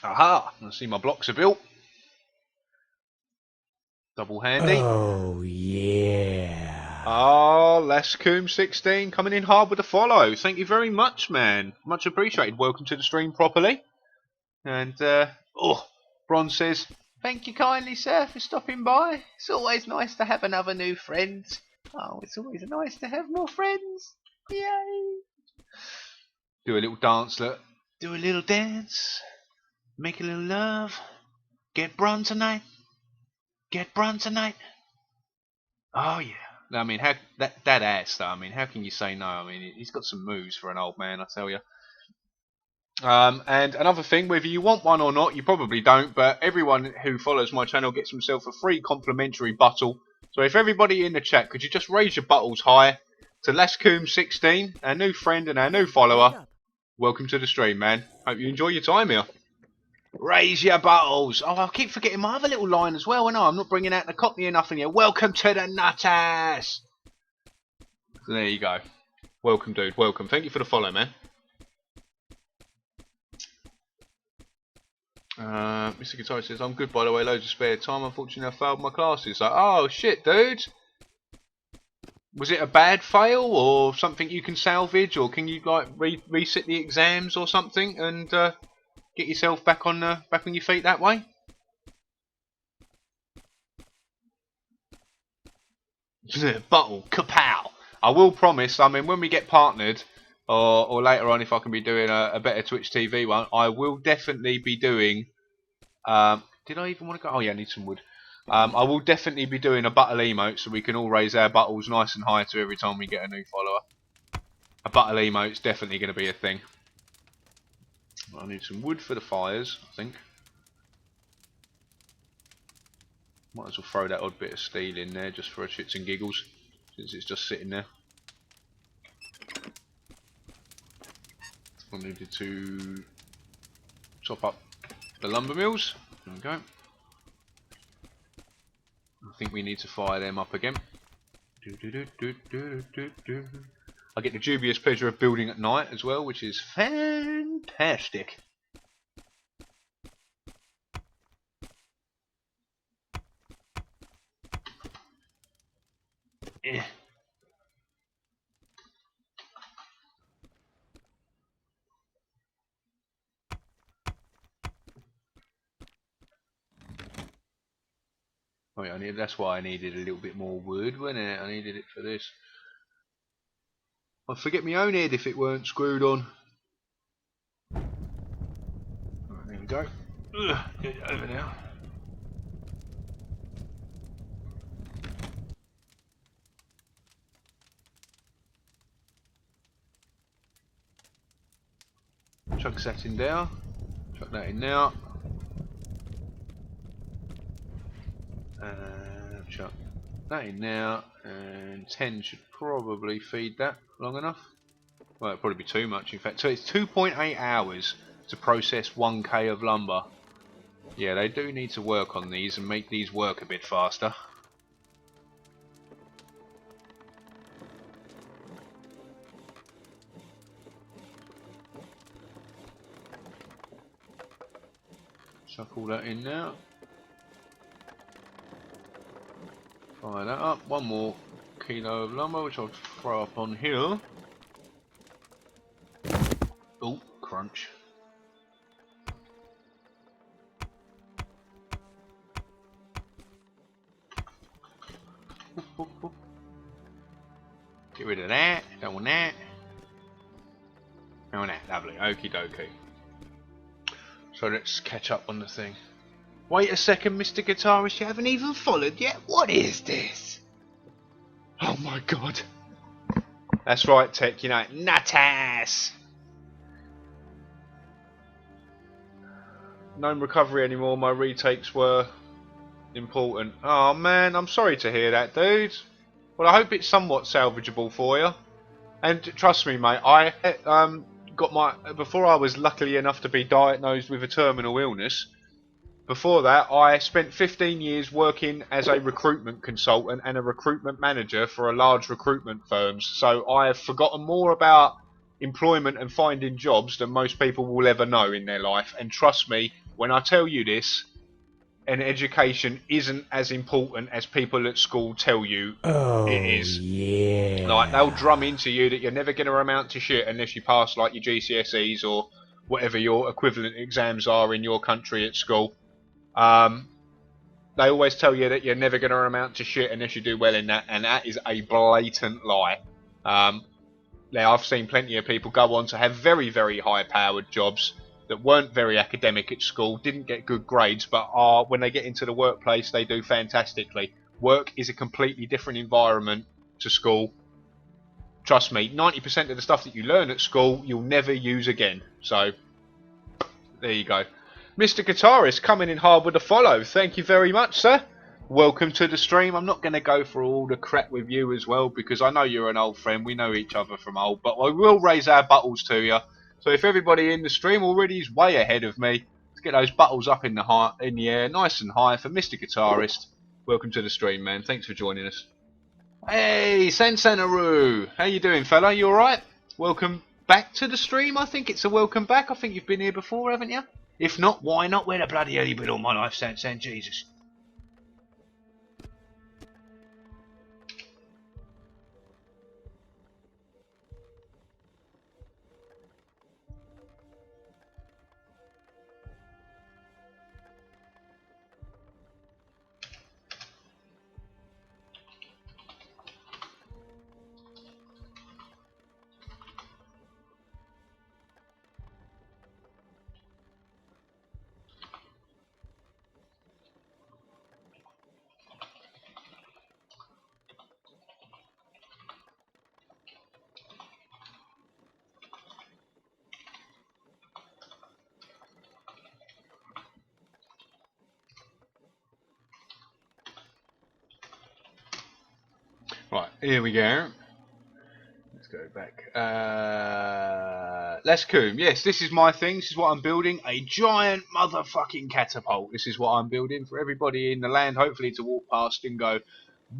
Aha! I see my blocks are built. Double handy. Oh, yeah. Ah, Lascoom16 coming in hard with a follow. Thank you very much, man. Much appreciated. Welcome to the stream properly. And, Bron says, thank you kindly, sir, for stopping by. It's always nice to have another new friend. Oh, it's always nice to have more friends. Yay! Do a little dance, look. Do a little dance. Make a little love. Get Bron tonight. Get Bron tonight. Oh, yeah. I mean, how that ass, though. I mean, how can you say no? I mean, he's got some moves for an old man, I tell you. And another thing, whether you want one or not, you probably don't, but everyone who follows my channel gets himself a free complimentary bottle. So if everybody in the chat, could you just raise your bottles high to Lascoom16, our new friend and our new follower. Welcome to the stream, man. Hope you enjoy your time here. Raise your bottles. Oh, I keep forgetting my other little line as well. No, I'm not bringing out the cockney or nothing here. Welcome to the Nutters. So there you go. Welcome, dude. Welcome. Thank you for the follow, man. Mr. Guitar says, I'm good by the way, loads of spare time. Unfortunately, I failed my classes. Like, oh shit, dude. Was it a bad fail or something you can salvage, or can you like reset the exams or something and get yourself back on your feet that way? Bottle, kapow! I will promise. I mean, when we get partnered, or later on, if I can be doing a better Twitch TV one, I will definitely be doing. Did I even want to go? Oh yeah, I need some wood. I will definitely be doing a buttle emote so we can all raise our buttles nice and high to every time we get a new follower. A buttle emote's definitely going to be a thing. I need some wood for the fires, I think. Might as well throw that odd bit of steel in there just for shits and giggles, since it's just sitting there. I needed to top up the lumber mills. There we go. I think we need to fire them up again. I get the dubious pleasure of building at night as well, which is fantastic. Yeah. Oh yeah, that's why I needed a little bit more wood, wasn't it? I needed it for this. I'd forget my own head if it weren't screwed on. Right, there we go. Get it over now. Chuck that in there. Chuck that in now. Chuck that in now, and 10 should probably feed that long enough. Well, it'll probably be too much in fact. So it's 2.8 hours to process 1k of lumber. Yeah, they do need to work on these and make these work a bit faster. Chuck all that in now. Fire that up. One more kilo of lumber, which I'll throw up on here. Oh, crunch. Get rid of that. Don't want that. Don't want that. Lovely. Okie dokie. So let's catch up on the thing. Wait a second, Mr. Guitarist, you haven't even followed yet? What is this? Oh my god. That's right, Tech, you know, nut-ass! No recovery anymore, my retakes were important. Oh man, I'm sorry to hear that, dude. Well, I hope it's somewhat salvageable for you. And trust me, mate, I got my... Before I was lucky enough to be diagnosed with a terminal illness, Before that, I spent 15 years working as a recruitment consultant and a recruitment manager for a large recruitment firms. So I have forgotten more about employment and finding jobs than most people will ever know in their life. And trust me, when I tell you this, an education isn't as important as people at school tell you it Oh is. yeah. Like, they'll drum into you that you're never going to amount to shit unless you pass like your GCSEs or whatever your equivalent exams are in your country at school. They always tell you that you're never going to amount to shit unless you do well in that, and that is a blatant lie. Now, I've seen plenty of people go on to have very, very high-powered jobs that weren't very academic at school, didn't get good grades, but when they get into the workplace, they do fantastically. Work is a completely different environment to school. Trust me, 90% of the stuff that you learn at school, you'll never use again. So, there you go. Mr. Guitarist coming in hard with a follow. Thank you very much, sir. Welcome to the stream. I'm not going to go through all the crap with you as well, because I know you're an old friend. We know each other from old, but I will raise our buttles to you. So if everybody in the stream already is way ahead of me, let's get those buttles up in the air, nice and high for Mr. Guitarist. Welcome to the stream, man. Thanks for joining us. Hey, Sansanaru. How you doing, fella? You alright? Welcome back to the stream. I think it's a welcome back. I think you've been here before, haven't you? If not, why not? Where the bloody hell you been all my life, San Jesus? Right, here we go. Let's go back. Let's Coombe. Yes, this is my thing. This is what I'm building. A giant motherfucking catapult. This is what I'm building for everybody in the land, hopefully, to walk past and go,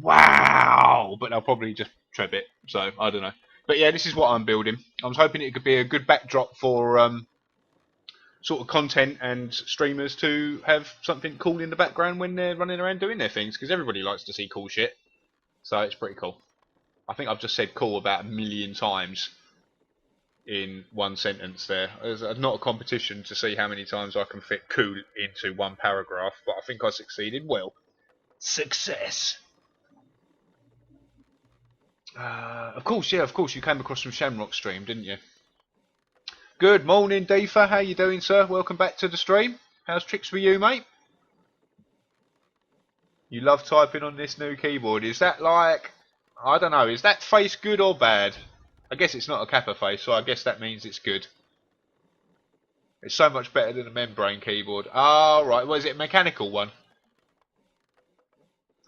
wow! But they'll probably just treb it. So, I don't know. But yeah, this is what I'm building. I was hoping it could be a good backdrop for sort of content and streamers to have something cool in the background when they're running around doing their things, because everybody likes to see cool shit. So it's pretty cool. I think I've just said cool about 1 million times in one sentence there. There's not a competition to see how many times I can fit cool into one paragraph, but I think I succeeded well. Success! Of course, yeah, of course, you came across from Shamrock stream, didn't you? Good morning, Deefa. How you doing, sir? Welcome back to the stream. How's tricks for you, mate? You love typing on this new keyboard. Is that like, I don't know, is that face good or bad? I guess it's not a Kappa face, so I guess that means it's good. It's so much better than a membrane keyboard. Ah, right. Well, is it a mechanical one?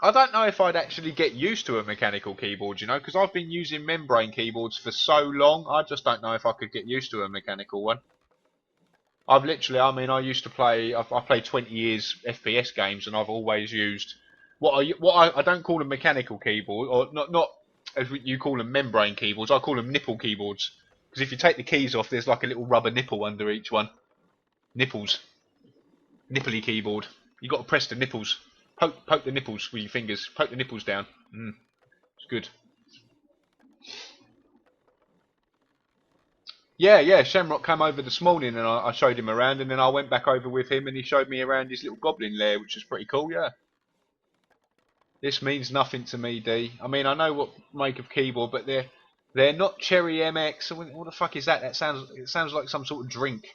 I don't know if I'd actually get used to a mechanical keyboard, you know, because I've been using membrane keyboards for so long. I just don't know if I could get used to a mechanical one. I've literally, I mean, I used to play, I played 20 years FPS games, and I've always used I don't call them mechanical keyboard, or not as you call them membrane keyboards. I call them nipple keyboards, because if you take the keys off, there's like a little rubber nipple under each one. Nipples, nipply keyboard. You got to press the nipples, poke the nipples with your fingers, poke the nipples down. It's good. Yeah. Shamrock came over this morning, and I showed him around, and then I went back over with him, and he showed me around his little goblin lair, which is pretty cool. Yeah. This means nothing to me, D. I mean, I know what make of keyboard, but they're not Cherry MX. What the fuck is that? It sounds like some sort of drink.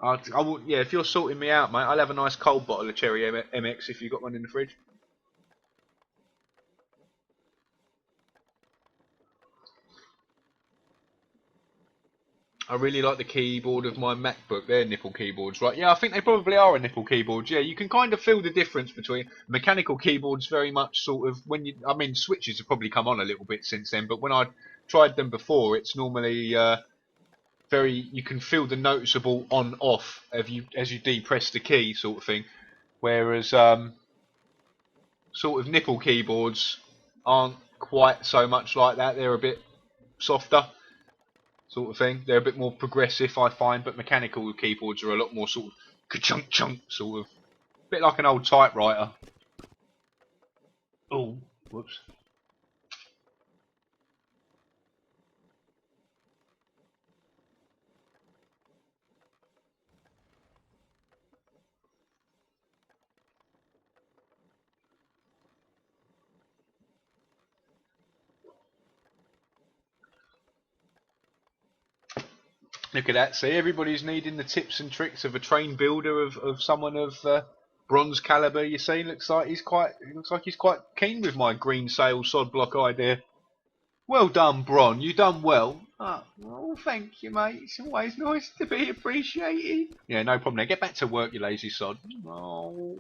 Yeah, if you're sorting me out, mate, I'll have a nice cold bottle of Cherry MX if you've got one in the fridge. I really like the keyboard of my MacBook. They're nipple keyboards, right? Yeah, I think they probably are a nipple keyboard. Yeah, you can kind of feel the difference between mechanical keyboards. Very much sort of I mean, switches have probably come on a little bit since then, but when I tried them before, it's normally you can feel the noticeable on off as you depress the key sort of thing. Whereas sort of nipple keyboards aren't quite so much like that. They're a bit softer sort of thing. They're a bit more progressive, I find, but mechanical keyboards are a lot more sort of ka-chunk chunk sort of, a bit like an old typewriter. Oh, whoops. Look at that. See, everybody's needing the tips and tricks of a trained builder of someone of bronze caliber. You see, looks like he's quite keen with my green sail sod block idea. Well done, Bron. You done well. Oh, well, thank you, mate. It's always nice to be appreciated. Yeah, no problem. Now get back to work, you lazy sod. Oh.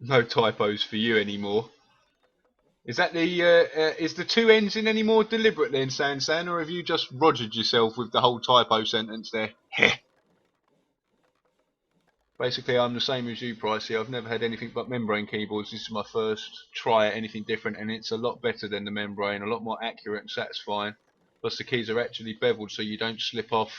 No typos for you anymore. Is that is the two ends in any more deliberate then, San, or have you just rogered yourself with the whole typo sentence there? Heh. Basically, I'm the same as you, Pricey. I've never had anything but membrane keyboards. This is my first try at anything different, and it's a lot better than the membrane, a lot more accurate and satisfying. Plus, the keys are actually beveled, so you don't slip off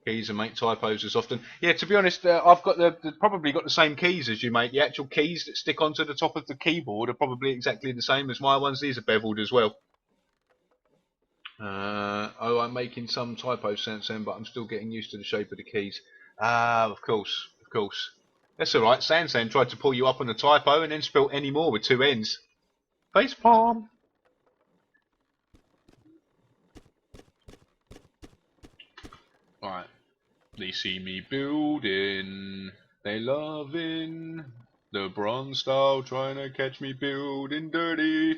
keys and make typos as often. Yeah, to be honest, I've got probably got the same keys as you, mate. The actual keys that stick onto the top of the keyboard are probably exactly the same as my ones. These are beveled as well. Oh, I'm making some typos, Sam, but I'm still getting used to the shape of the keys. Ah, of course. That's alright. San tried to pull you up on a typo and then spelt any more with two N's. Facepalm. Alright. They see me building. They loving. The bronze style trying to catch me building dirty.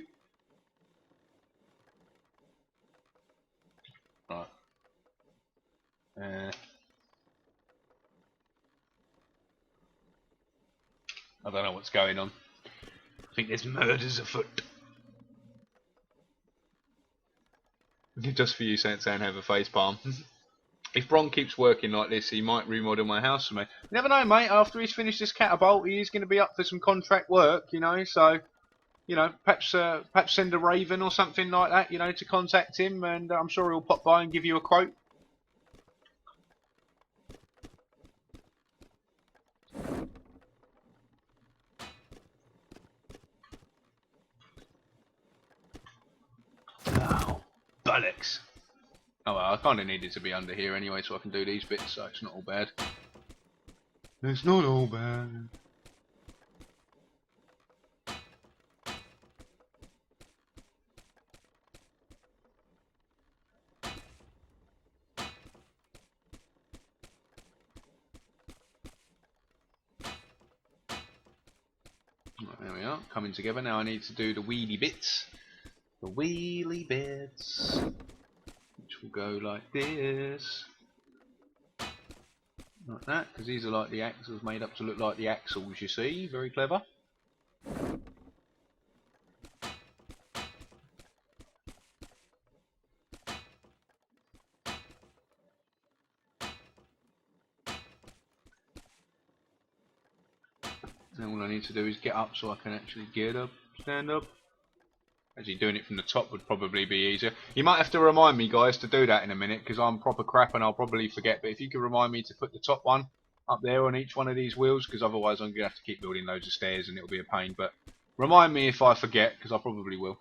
Right. I don't know what's going on. I think there's murders afoot. Just for you, San, have a face palm. If Bron keeps working like this, he might remodel my house for me. You never know, mate. After he's finished this catapult, he is going to be up for some contract work, you know. So, you know, perhaps send a raven or something like that, you know, to contact him, and I'm sure he'll pop by and give you a quote. Oh, bollocks. Oh well, I kind of needed to be under here anyway so I can do these bits, so it's not all bad. It's not all bad. Right, there we are, coming together. Now I need to do the wheelie bits. The wheelie bits. Which will go like this. Like that, because these are like the axles made up to look like the axles, you see. Very clever. Now all I need to do is get up so I can actually get up, stand up. Actually doing it from the top would probably be easier. You might have to remind me, guys, to do that in a minute, because I'm proper crap and I'll probably forget. But if you could remind me to put the top one up there on each one of these wheels, because otherwise I'm going to have to keep building loads of stairs and it'll be a pain. But remind me if I forget, because I probably will.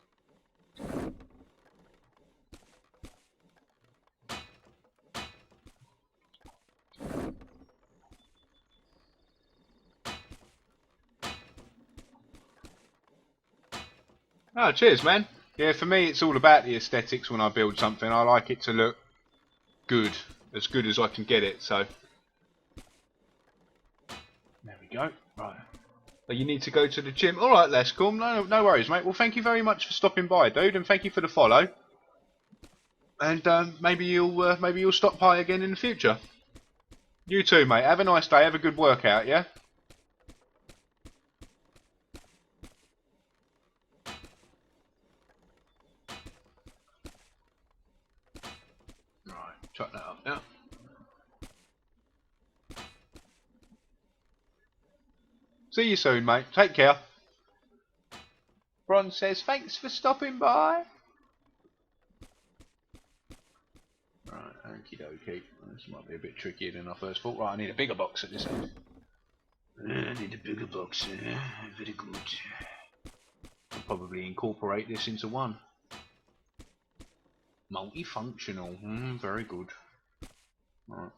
Oh, cheers, man. Yeah, for me, it's all about the aesthetics when I build something. I like it to look good as I can get it. So there we go. Right. So you need to go to the gym. All right, Les. Cool. No worries, mate. Well, thank you very much for stopping by, dude, and thank you for the follow. And maybe you'll stop by again in the future. You too, mate. Have a nice day. Have a good workout. Yeah. Chuck that up now. See you soon, mate. Take care. Bron says, thanks for stopping by. Right, okie dokie. This might be a bit trickier than I first thought. Right, I need a bigger box at this end. I need a bigger box. Very good. I'll probably incorporate this into one. Multifunctional. Very good. Right.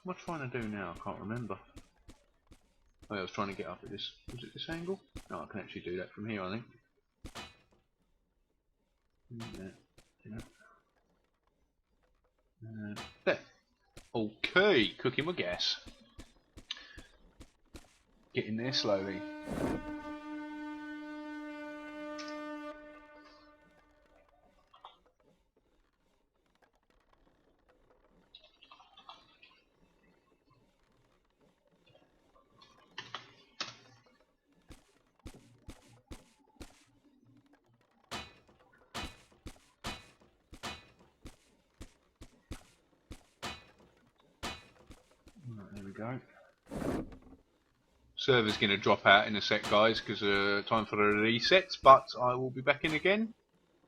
What am I trying to do now? I can't remember. Oh, I was trying to get up at this. Was it this angle? No, I can actually do that from here, I think. There. Okay, cooking with gas. Getting there slowly. There we go. Server's going to drop out in a sec, guys, because time for the resets, but I will be back in again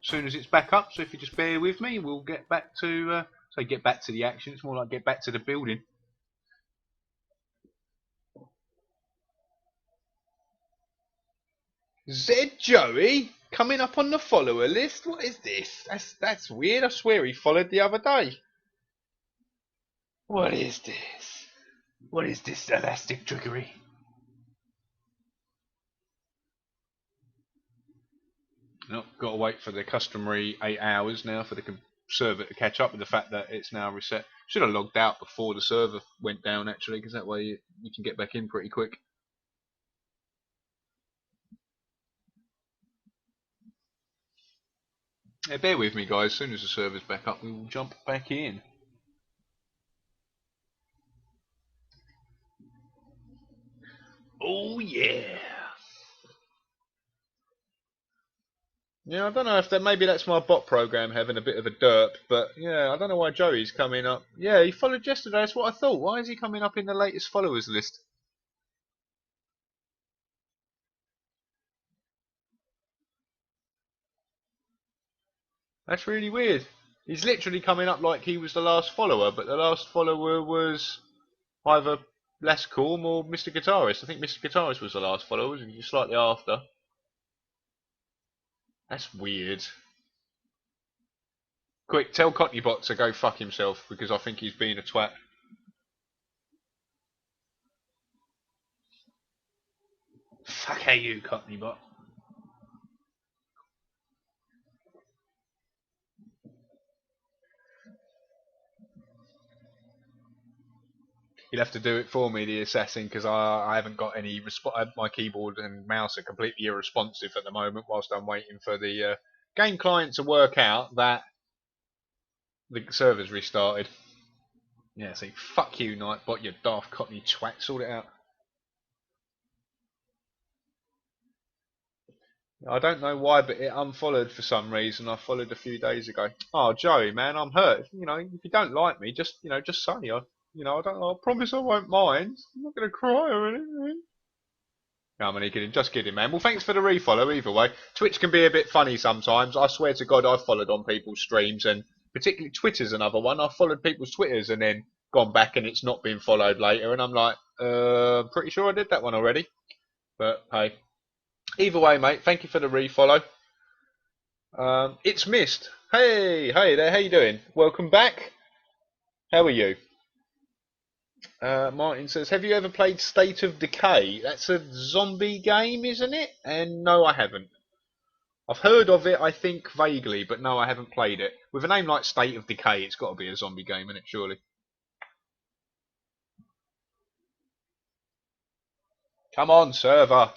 as soon as it's back up. So if you just bear with me, we'll get back to get back to the action. It's more like get back to the building. Zed Joey coming up on the follower list. What is this? That's weird. I swear he followed the other day. What is this? What is this elastic trickery? No, got to wait for the customary 8 hours now for the server to catch up with the fact that it's now reset. Should have logged out before the server went down actually, because that way you can get back in pretty quick. Yeah, bear with me, guys. As soon as the server's back up, we will jump back in. Oh yeah. Yeah, I don't know if that maybe that's my bot program having a bit of a derp, but yeah, I don't know why Joey's coming up. Yeah, he followed yesterday. That's what I thought. Why is he coming up in the latest followers list? That's really weird. He's literally coming up like he was the last follower, but the last follower was either Lascorm or Mr. Guitarist. I think Mr. Guitarist was the last follower, wasn't he? Slightly after. That's weird. Quick, tell Cottnybot to go fuck himself, because I think he's being a twat. Fuck you, Cottnybot. You'll have to do it for me, the assassin, because I haven't got any my keyboard and mouse are completely irresponsive at the moment whilst I'm waiting for the game client to work out that the server's restarted. Yeah, see, fuck you, Nightbot, you daft Cockney twat, sort it out. I don't know why, but it unfollowed for some reason. I followed a few days ago. Oh, Joey, man, I'm hurt. You know, if you don't like me, just say. I don't. I promise I won't mind. I'm not gonna cry or anything. No, I'm only kidding. Just kidding, man. Well, thanks for the refollow. Either way, Twitch can be a bit funny sometimes. I swear to God, I've followed on people's streams, and particularly Twitter's another one. I've followed people's Twitters and then gone back and it's not been followed later, and I'm like, pretty sure I did that one already. But hey. Either way, mate, thank you for the refollow. It's missed. Hey there, how you doing? Welcome back. How are you? Martin says, have you ever played State of Decay? That's a zombie game, isn't it? And no, I haven't. I've heard of it, I think, vaguely, but no, I haven't played it. With a name like State of Decay, it's got to be a zombie game, isn't it, surely? Come on, server.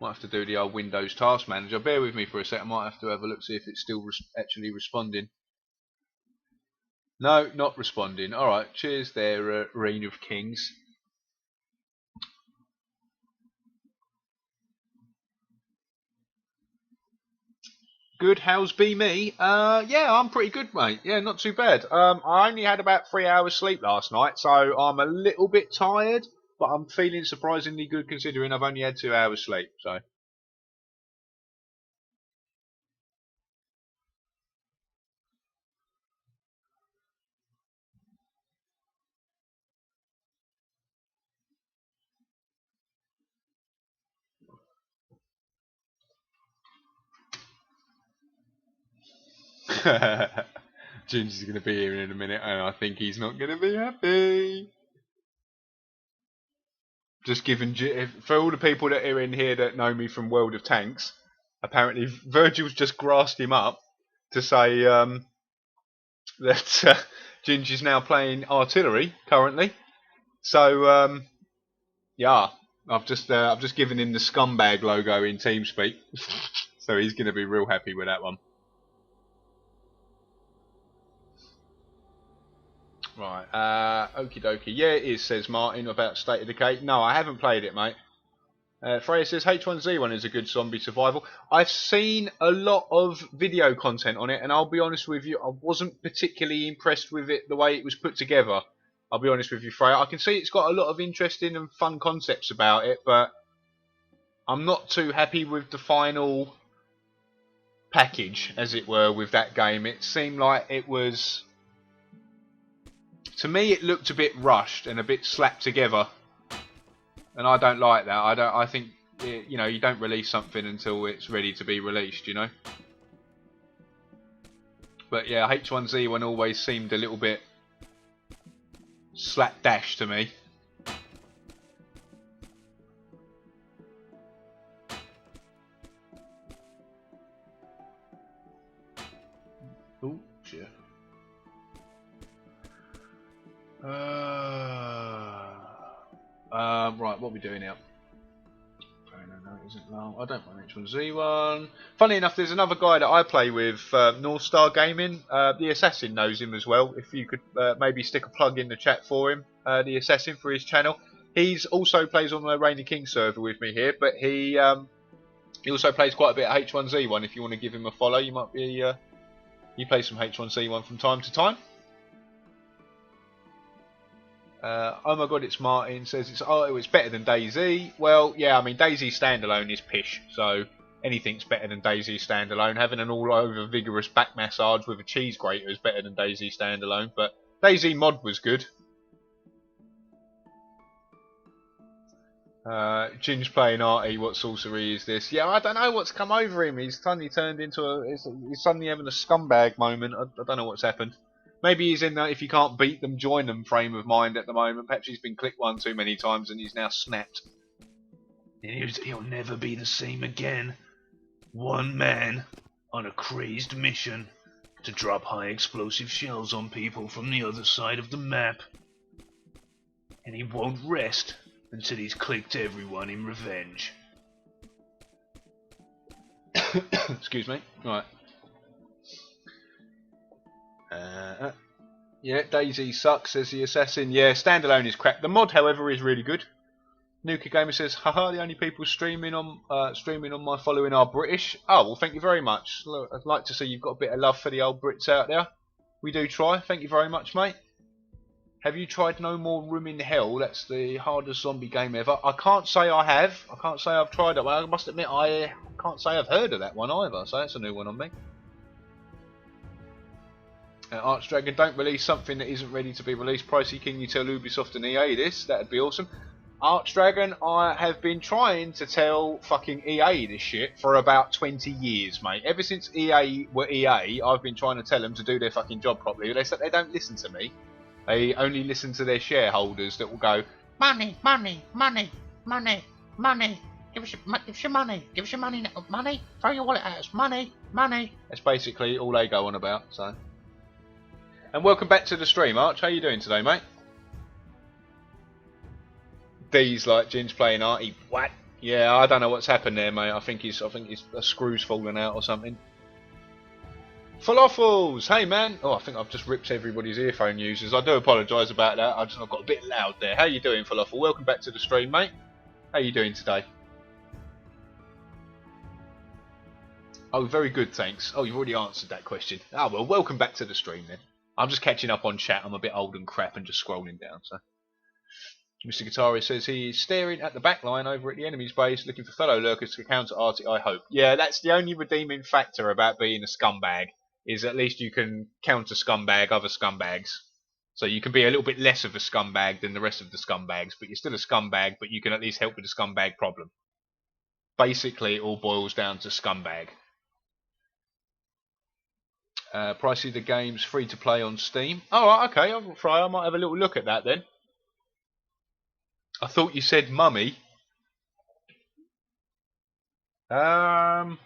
Might have to do the old Windows Task Manager. Bear with me for a sec. I might have to have a look, see if it's still actually responding. No, not responding. Alright, cheers there, Reign of Kings. Good, how's be me? Yeah, I'm pretty good, mate. Yeah, not too bad. I only had about 3 hours sleep last night, so I'm a little bit tired, but I'm feeling surprisingly good considering I've only had 2 hours sleep, so. Ginger's going to be here in a minute, and I think he's not going to be happy. Just given, for all the people that are in here that know me from World of Tanks, apparently Virgil's just grassed him up to say that Ginger's now playing artillery currently. So yeah, I've just given him the scumbag logo in TeamSpeak, so he's going to be real happy with that one. Right, okie dokie. Yeah, it is, says Martin, about State of Decay. No, I haven't played it, mate. Freya says H1Z1 is a good zombie survival. I've seen a lot of video content on it, and I'll be honest with you, I wasn't particularly impressed with it the way it was put together. I'll be honest with you, Freya. I can see it's got a lot of interesting and fun concepts about it, but I'm not too happy with the final package, as it were, with that game. It seemed like it was... To me, it looked a bit rushed and a bit slapped together, and I don't like that. I think you know, you don't release something until it's ready to be released, you know. But yeah, H1Z1 always seemed a little bit slapdash to me. Oh shit. Right, what are we doing now? No, it isn't long. I don't want H1Z1. Funny enough, there's another guy that I play with, North Star Gaming. The Assassin knows him as well. If you could maybe stick a plug in the chat for him, the Assassin, for his channel. He's also plays on the Reign of Kings server with me here, but he also plays quite a bit of H1Z1. If you want to give him a follow, you might be. He plays some H1Z1 from time to time. Oh my god, it's Martin, says it's better than DayZ. Well, yeah, I mean, DayZ standalone is pish, so anything's better than DayZ standalone. Having an all-over vigorous back massage with a cheese grater is better than DayZ standalone, but DayZ mod was good. Ginge playing Artie, what sorcery is this? Yeah, I don't know what's come over him. He's suddenly turned into he's suddenly having a scumbag moment. I don't know what's happened. Maybe he's in that if you can't beat them, join them frame of mind at the moment. Perhaps he's been clicked one too many times and he's now snapped. And he'll never be the same again. One man on a crazed mission to drop high explosive shells on people from the other side of the map. And he won't rest until he's clicked everyone in revenge. Excuse me. Right. Yeah, DayZ sucks, says the Assassin. Yeah, standalone is crap. The mod, however, is really good. Nuka Gamer says, haha, the only people streaming on my following are British. Oh, well, thank you very much. Look, I'd like to see you've got a bit of love for the old Brits out there. We do try. Thank you very much, mate. Have you tried No More Room in Hell? That's the hardest zombie game ever. I can't say I have. I can't say I've tried it. Well, I must admit, I can't say I've heard of that one either, so that's a new one on me. Archdragon, don't release something that isn't ready to be released. Pricey, can you tell Ubisoft and EA this? That'd be awesome. Archdragon, I have been trying to tell fucking EA this shit for about 20 years, mate. Ever since EA were EA, I've been trying to tell them to do their fucking job properly. They said they don't listen to me. They only listen to their shareholders that will go, money, money, money, money, money. Give us your money. Give us your money. Money. Throw your wallet at us. Money, money. That's basically all they go on about. So. And welcome back to the stream, Arch. How you doing today, mate? D's like Jin's playing Artie. What? Yeah, I don't know what's happened there, mate. I think his a screw's fallen out or something. Falafels! Hey man! Oh, I think I've just ripped everybody's earphone users. I do apologise about that. I got a bit loud there. How you doing, Falafel? Welcome back to the stream, mate. How you doing today? Oh, very good, thanks. Oh, you've already answered that question. Ah, well, welcome back to the stream then. I'm just catching up on chat. I'm a bit old and crap and just scrolling down, so. Mr. Guitarist says he's staring at the back line over at the enemy's base, looking for fellow lurkers to counter Artie, I hope. Yeah, that's the only redeeming factor about being a scumbag, is at least you can counter scumbag other scumbags. So you can be a little bit less of a scumbag than the rest of the scumbags, but you're still a scumbag, but you can at least help with the scumbag problem. Basically, it all boils down to scumbag. Price of the game's free to play on Steam. Oh, right, okay, I might have a little look at that then. I thought you said mummy. Mummy.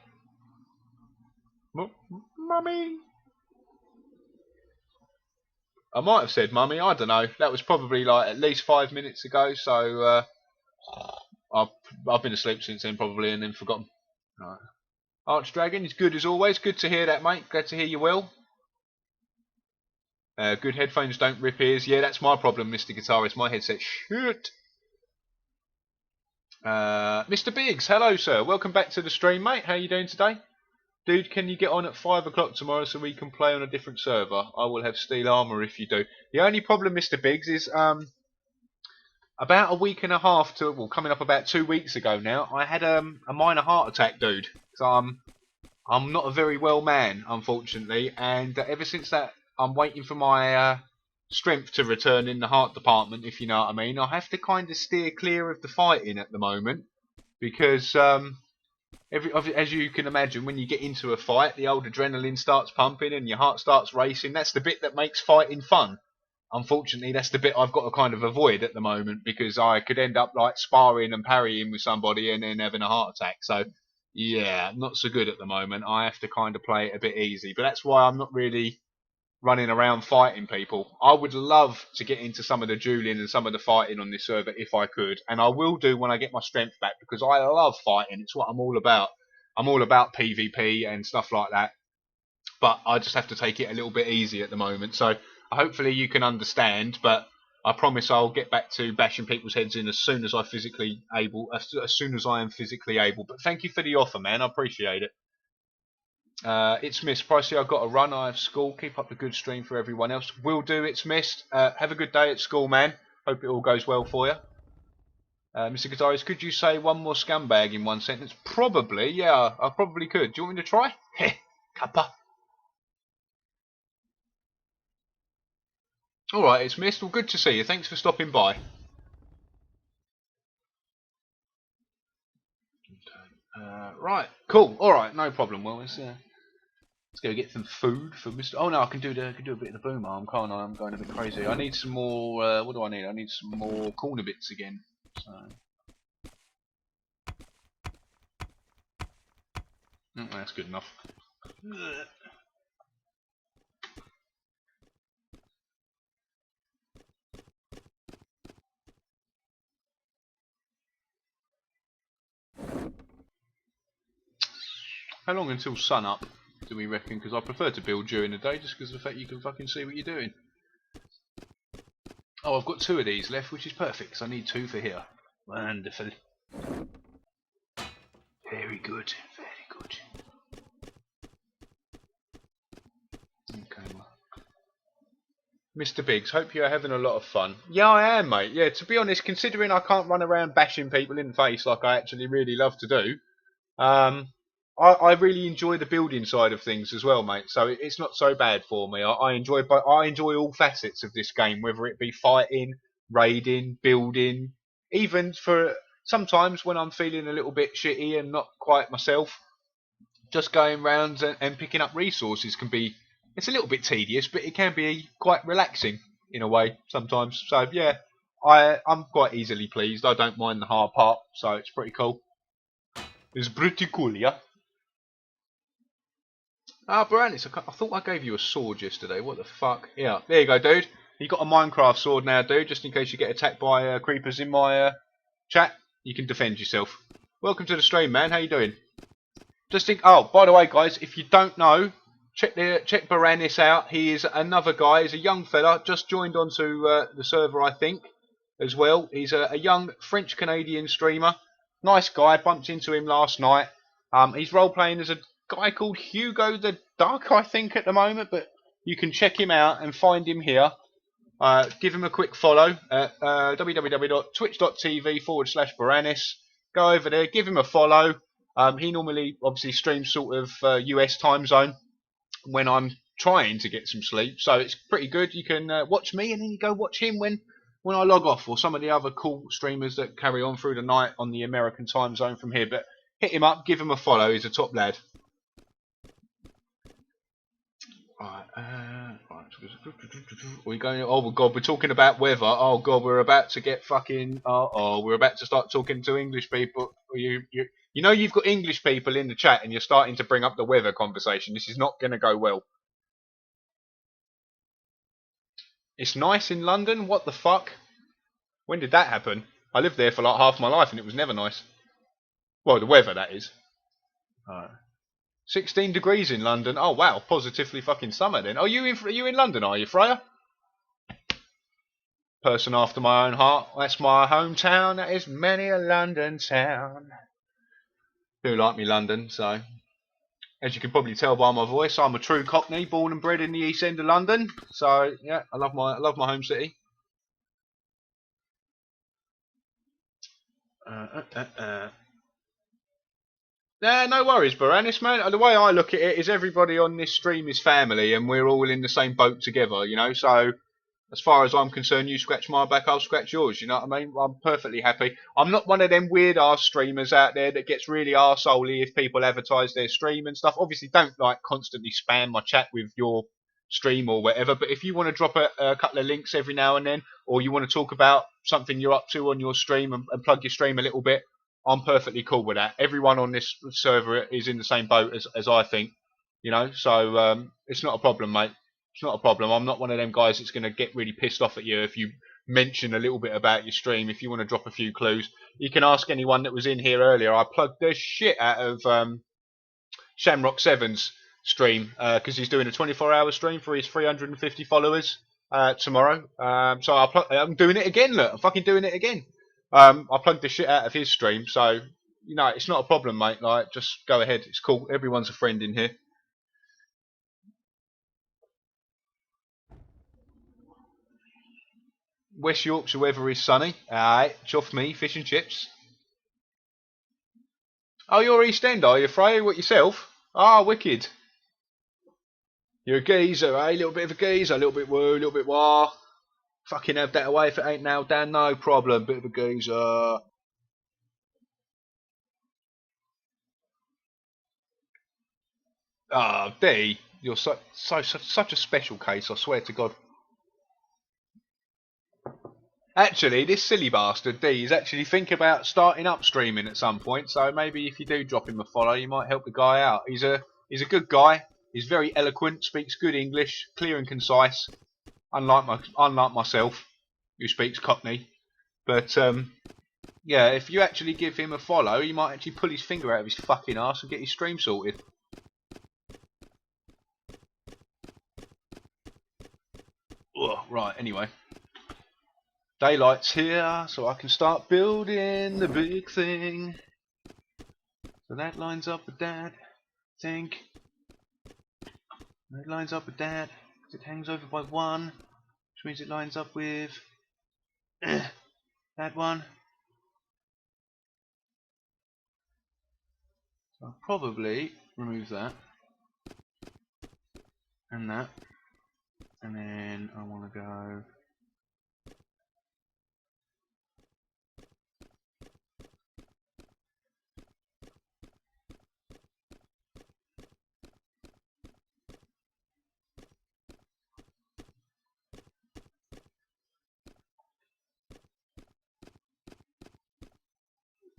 I might have said mummy. I don't know. That was probably like at least 5 minutes ago. So I've been asleep since then probably and then forgotten. Right. Archdragon is good as always. Good to hear that, mate. Glad to hear you well. Good headphones don't rip ears. Yeah, that's my problem, Mr. Guitarist. My headset shit. Mr. Biggs, hello sir, welcome back to the stream, mate. How you doing today? Dude, can you get on at 5 o'clock tomorrow so we can play on a different server? I will have steel armour if you do. The only problem, Mr. Biggs, is about a week and a half to, well, coming up about 2 weeks ago now, I had a minor heart attack, dude. So I'm not a very well man, unfortunately, and ever since that, I'm waiting for my strength to return in the heart department, if you know what I mean. I have to kind of steer clear of the fighting at the moment because as you can imagine, when you get into a fight, the old adrenaline starts pumping and your heart starts racing. That's the bit that makes fighting fun. Unfortunately, that's the bit I've got to kind of avoid at the moment because I could end up like sparring and parrying with somebody and then having a heart attack. So yeah, not so good at the moment. I have to kind of play it a bit easy, but that's why I'm not really running around fighting people. I would love to get into some of the dueling and some of the fighting on this server if I could, and I will do when I get my strength back because I love fighting. It's what I'm all about. I'm all about PvP and stuff like that, but I just have to take it a little bit easy at the moment. So hopefully you can understand, but I promise I'll get back to bashing people's heads in as soon as I physically able, as soon as I am physically able. But thank you for the offer, man. I appreciate it. It's missed. Pricey, I've got to run. I have school. Keep up the good stream for everyone else. Will do. It's missed. Have a good day at school, man. Hope it all goes well for you. Mr. Guitarist, could you say one more scumbag in one sentence? Probably, yeah. I probably could. Do you want me to try? Heh, kappa. Alright, it's missed. Well, good to see you. Thanks for stopping by. Right, cool. Alright, no problem. Well, let's go get some food for Mr. Oh no, I can do a bit of the boom arm, can't I? I'm going a bit crazy. I need some more. What do I need? I need some more corner bits again. So. That's good enough. How long until sun up do we reckon? Because I prefer to build during the day just because of the fact you can fucking see what you're doing. Oh, I've got 2 of these left, which is perfect because I need 2 for here. Wonderful. Very good, very good. Okay. Mr. Biggs, hope you're having a lot of fun. Yeah, I am, mate. Yeah, to be honest, considering I can't run around bashing people in the face like I actually really love to do, I really enjoy the building side of things as well, mate. So it's not so bad for me. I enjoy all facets of this game, whether it be fighting, raiding, building, even for sometimes when I'm feeling a little bit shitty and not quite myself, just going round and picking up resources can be. It's a little bit tedious, but it can be quite relaxing in a way sometimes. So yeah, I'm quite easily pleased. I don't mind the hard part, so it's pretty cool. It's pretty cool, yeah. Ah, Baranis, I thought I gave you a sword yesterday. What the fuck? Yeah, there you go, dude. You got a Minecraft sword now, dude, just in case you get attacked by creepers in my Chat, you can defend yourself. Welcome to the stream, man. How you doing? Just think. Oh, by the way, guys, if you don't know, check Baranis out. He is another guy. He's a young fella, just joined onto the server, I think, as well. He's a young French-Canadian streamer. Nice guy. Bumped into him last night. He's role-playing as a guy called Hugo the Duck, I think, at the moment. But you can check him out and find him here. Give him a quick follow at www.twitch.tv/Baranis. Go over there, give him a follow. He normally obviously streams sort of US time zone when I'm trying to get some sleep, so it's pretty good. You can watch me and then you go watch him when I log off, or some of the other cool streamers that carry on through the night on the American time zone from here. But hit him up, give him a follow. He's a top lad. Right, we're going. Oh god, we're talking about weather. Oh god, we're about to get fucking. We're about to start talking to English people. You know you've got English people in the chat, and you're starting to bring up the weather conversation. This is not going to go well. It's nice in London. What the fuck? When did that happen? I lived there for like half my life, and it was never nice. Well, the weather, that is. Alright. 16 degrees in London. Oh wow, positively fucking summer then. Are you in London, are you, Freya? Person after my own heart. That's my hometown. That is many a London town. Do like me London, so as you can probably tell by my voice, I'm a true Cockney, born and bred in the East End of London. So yeah, I love my home city. Yeah, no worries, Baranis, man. The way I look at it is everybody on this stream is family, and we're all in the same boat together, you know. So, as far as I'm concerned, you scratch my back, I'll scratch yours. You know what I mean? I'm perfectly happy. I'm not one of them weird ass streamers out there that gets really arseholey if people advertise their stream and stuff. Obviously, don't like constantly spam my chat with your stream or whatever. But if you want to drop a couple of links every now and then, or you want to talk about something you're up to on your stream and plug your stream a little bit, I'm perfectly cool with that. Everyone on this server is in the same boat as I think, you know. So it's not a problem, mate. It's not a problem. I'm not one of them guys that's going to get really pissed off at you if you mention a little bit about your stream. If you want to drop a few clues, you can ask anyone that was in here earlier. I plugged the shit out of Shamrock7's stream because he's doing a 24-hour stream for his 350 followers tomorrow. So I'm doing it again. Look, I'm fucking doing it again. I plugged the shit out of his stream, so you know it's not a problem, mate. Like, just go ahead. It's cool. Everyone's a friend in here. West Yorkshire weather is sunny. Alright, chuff me, fish and chips. Oh, you're East End, are you, Frey? What, yourself? Ah, wicked. You're a geezer, eh? A little bit of a geezer, a little bit woo, a little bit wah. Fucking have that away if it ain't nailed down, no problem. Bit of a geezer. Ah, D, you're such a special case, I swear to God. Actually, this silly bastard D is actually thinking about starting up streaming at some point. So maybe if you do drop him a follow, you might help the guy out. He's a good guy. He's very eloquent, speaks good English, clear and concise. Unlike myself, who speaks Cockney. But yeah, if you actually give him a follow, you might actually pull his finger out of his fucking ass and get his stream sorted. Ugh, right, anyway. Daylight's here, so I can start building the big thing. So that lines up with that, I think. That lines up with that, because it hangs over by 1, which means it lines up with that one. So I'll probably remove that, and then I want to go...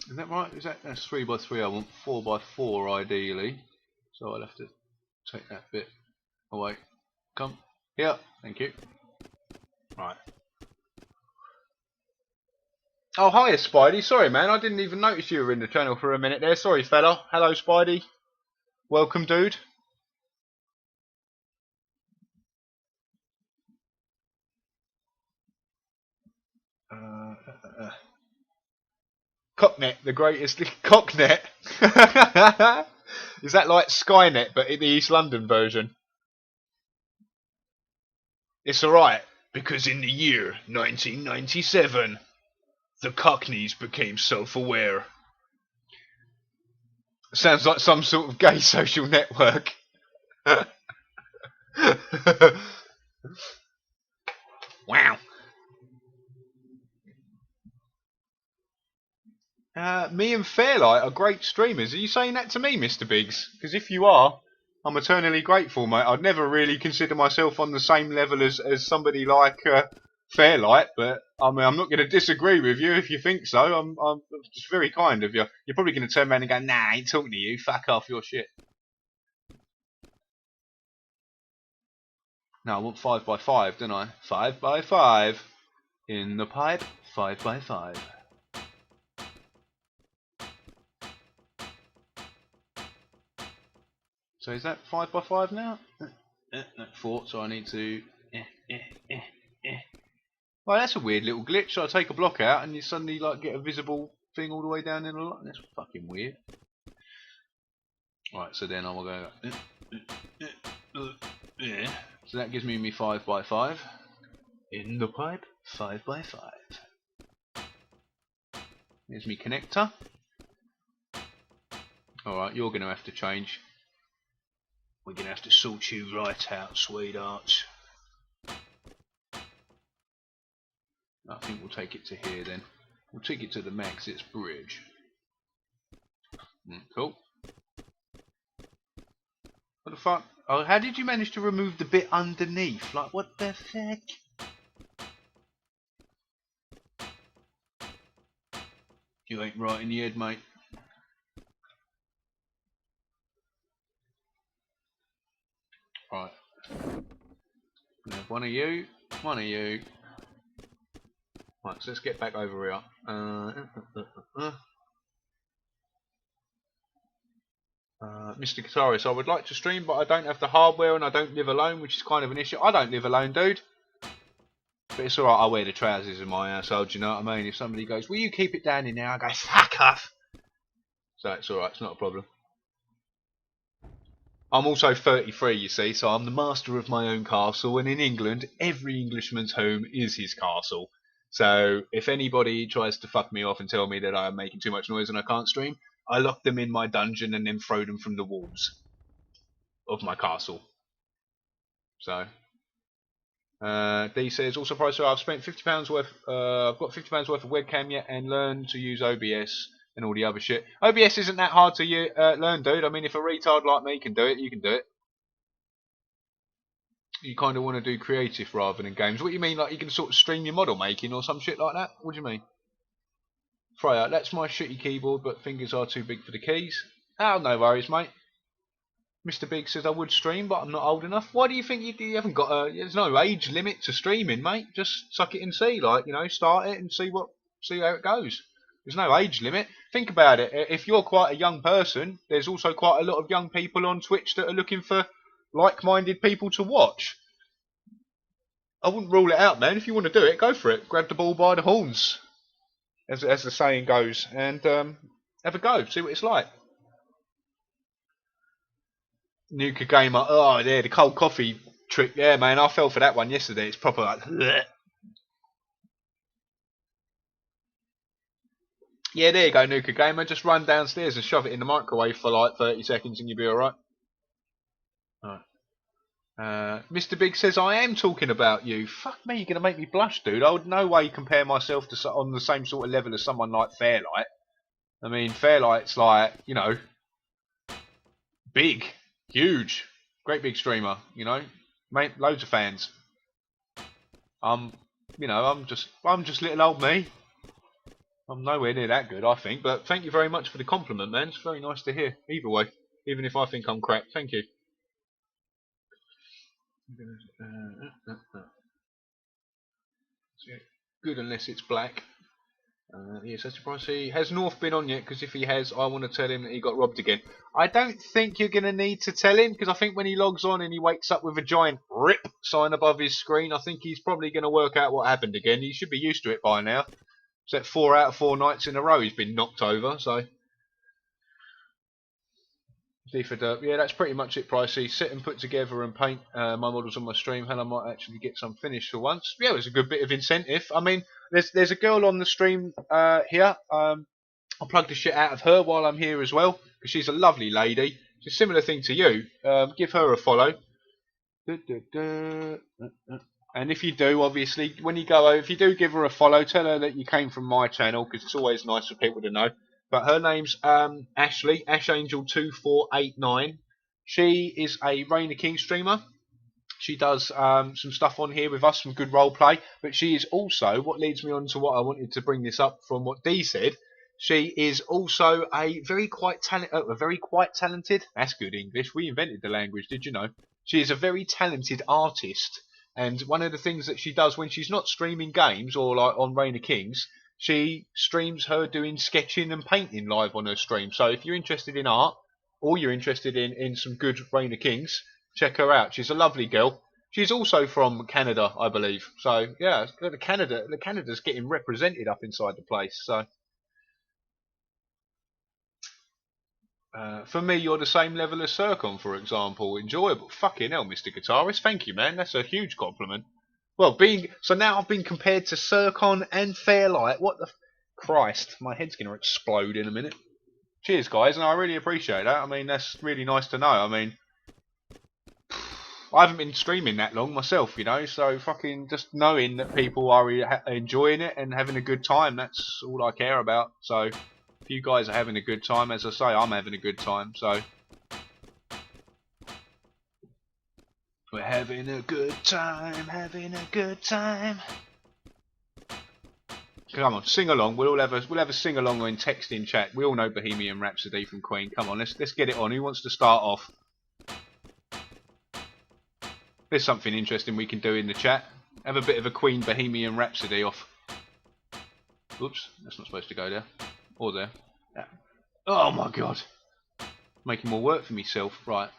Is that right? That's 3 by 3. I want 4 by 4 ideally. So I'll have to take that bit away. Come here. Thank you. Right. Oh, hiya, Spidey. Sorry, man. I didn't even notice you were in the channel for a minute there. Sorry, fella. Hello, Spidey. Welcome, dude. Cocknet, the greatest Cocknet. Is that like Skynet, but in the East London version? It's alright, because in the year 1997, the Cockneys became self-aware. Sounds like some sort of gay social network. Wow. Me and Fairlight are great streamers. Are you saying that to me, Mr. Biggs? Because if you are, I'm eternally grateful, mate. I'd never really consider myself on the same level as somebody like Fairlight, but I mean, I'm not going to disagree with you if you think so. I'm just very kind of you. You're probably going to turn around and go, nah, I ain't talking to you. Fuck off your shit. No, I want 5x5, don't I? 5x5. In the pipe, 5x5. So is that 5x5 now? No, 4, so I need to... Well, that's a weird little glitch. So I take a block out and you suddenly like get a visible thing all the way down in the line. That's fucking weird. Right, so then I will go... So that gives me 5x5. In the pipe, 5x5. Here's me connector. Alright, you're going to have to change. We're going to have to sort you right out, sweetheart. I think we'll take it to here then. We'll take it to the Max's bridge. Cool. What the fuck? Oh, how did you manage to remove the bit underneath? Like, what the heck? You ain't right in the head, mate. Right. One of you. One of you. Right, so let's get back over here. Mr. Guitarist, I would like to stream, but I don't have the hardware and I don't live alone, which is kind of an issue. I don't live alone, dude. But it's alright, I wear the trousers in my household, do you know what I mean? If somebody goes, will you keep it down in there? I go, fuck off. So it's alright, it's not a problem. I'm also 33, you see, so I'm the master of my own castle, and in England, every Englishman's home is his castle. So if anybody tries to fuck me off and tell me that I'm making too much noise and I can't stream, I lock them in my dungeon and then throw them from the walls of my castle. So D says, also price, I've spent £50 worth, I've got £50 worth of webcam yet and learn to use OBS and all the other shit. OBS isn't that hard to learn, dude. I mean, if a retard like me can do it, you can do it. You kind of want to do creative rather than games. What do you mean, like you can sort of stream your model making or some shit like that? What do you mean? Freya, that's my shitty keyboard, but fingers are too big for the keys. Oh, no worries, mate. Mr. Big says I would stream, but I'm not old enough. Why do you think you haven't got a... There's no age limit to streaming, mate. Just suck it and see, like, you know, start it and see how it goes. There's no age limit. Think about it. If you're quite a young person, there's also quite a lot of young people on Twitch that are looking for like-minded people to watch. I wouldn't rule it out, man. If you want to do it, go for it. Grab the ball by the horns, as the saying goes, and have a go. See what it's like. Nuka Gamer. Oh, yeah, the cold coffee trick. Yeah, man, I fell for that one yesterday. It's proper like... Bleh. Yeah, there you go, Nuka Gamer. Just run downstairs and shove it in the microwave for like 30 seconds and you'll be alright. Mr. Big says, I am talking about you. Fuck me, you're going to make me blush, dude. I would no way compare myself to on the same sort of level as someone like Fairlight. I mean, Fairlight's like, you know, big, huge, great big streamer, you know, mate, loads of fans. You know, I'm just little old me. I'm nowhere near that good, I think, but thank you very much for the compliment, man. It's very nice to hear, either way, even if I think I'm crap. Thank you. Good unless it's black. Yes, that's pricey. Has North been on yet? Because if he has, I want to tell him that he got robbed again. I don't think you're going to need to tell him, because I think when he logs on and he wakes up with a giant RIP sign above his screen, I think he's probably going to work out what happened again. He should be used to it by now. It's that 4 out of 4 nights in a row he's been knocked over, so... Yeah, that's pretty much it, pricey. Sit and put together and paint my models on my stream. Hell, I might actually get some finished for once. Yeah, it was a good bit of incentive. I mean, there's a girl on the stream here. I'll plug the shit out of her while I'm here as well, because she's a lovely lady. It's a similar thing to you. Give her a follow. And if you do, obviously, when you go over, if you do give her a follow, tell her that you came from my channel, because it's always nice for people to know. But her name's Ashley, AshAngel2489. She is a Reign of King streamer. She does some stuff on here with us, some good role play. But she is also, what leads me on to what I wanted to bring this up from what Dee said. She is also a very quite talented. That's good English. We invented the language, did you know? She is a very talented artist. And one of the things that she does when she's not streaming games or like on Reign of Kings, she streams her doing sketching and painting live on her stream. So if you're interested in art, or you're interested in some good Reign of Kings, check her out. She's a lovely girl. She's also from Canada, I believe. So yeah, Canada's getting represented up inside the place. So for me, you're the same level as Circon, for example. Enjoyable. Fucking hell, Mr. Guitarist. Thank you, man. That's a huge compliment. Well, so now I've been compared to Circon and Fairlight. What the Christ? My head's going to explode in a minute. Cheers, guys, and I really appreciate that. I mean, that's really nice to know. I mean, I haven't been streaming that long myself, you know, so fucking just knowing that people are enjoying it and having a good time, that's all I care about. So if you guys are having a good time, as I say, I'm having a good time, so... We're having a good time, having a good time. Come on, sing along. We'll have a sing along in texting chat. We all know Bohemian Rhapsody from Queen. Come on, let's get it on. Who wants to start off? There's something interesting we can do in the chat. Have a bit of a Queen Bohemian Rhapsody off. Oops, that's not supposed to go there. Or there. Yeah. Oh my god. Making more work for myself. Right.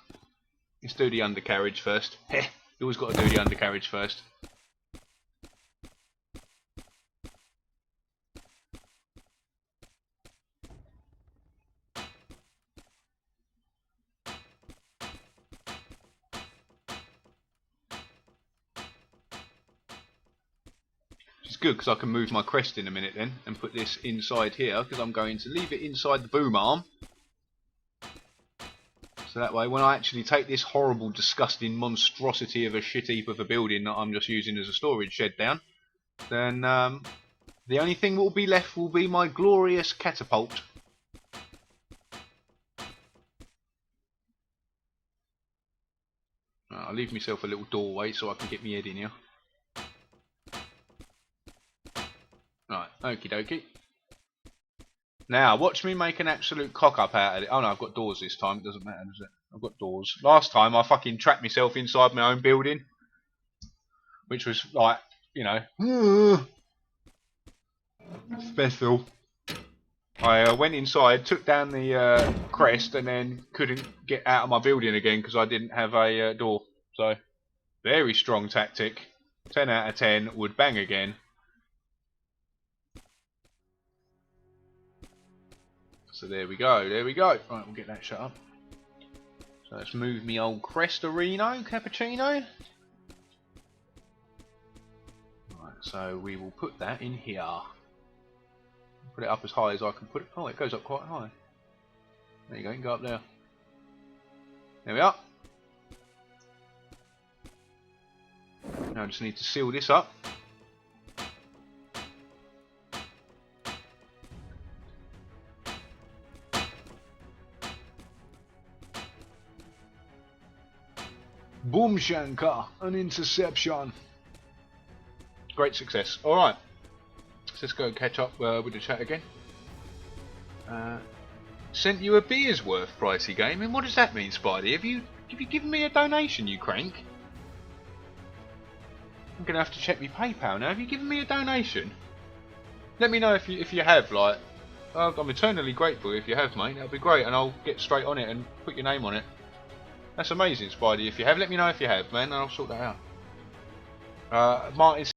Let's do the undercarriage first. Heh, you always got to do the undercarriage first. It's good because I can move my crest in a minute then and put this inside here, because I'm going to leave it inside the boom arm. So that way, when I actually take this horrible, disgusting monstrosity of a shit heap of a building that I'm just using as a storage shed down, then the only thing that will be left will be my glorious catapult. I'll leave myself a little doorway so I can get my head in here. Right, okie dokie. Now, watch me make an absolute cock-up out of it. Oh no, I've got doors this time. It doesn't matter, does it? I've got doors. Last time, I fucking trapped myself inside my own building. Which was, like, you know... special. I went inside, took down the crest, and then couldn't get out of my building again because I didn't have a door. So, very strong tactic. 10 out of 10, would bang again. So there we go, there we go. Right, we'll get that shut up. So let's move me old Crestorino, Cappuccino. Right, so we will put that in here. Put it up as high as I can put it. Oh, it goes up quite high. There you go, you can go up there. There we are. Now I just need to seal this up. Boom Shankar, an interception. Great success. Alright. Let's go catch up with the chat again. Sent you a beer's worth, pricey gaming. What does that mean, Spidey? Have you given me a donation, you crank? I'm gonna have to check my PayPal now. Have you given me a donation? Let me know if you have, like. I'm eternally grateful if you have, mate. That'll be great, and I'll get straight on it and put your name on it. That's amazing, Spidey. If you have, let me know if you have, man, and I'll sort that out. Martin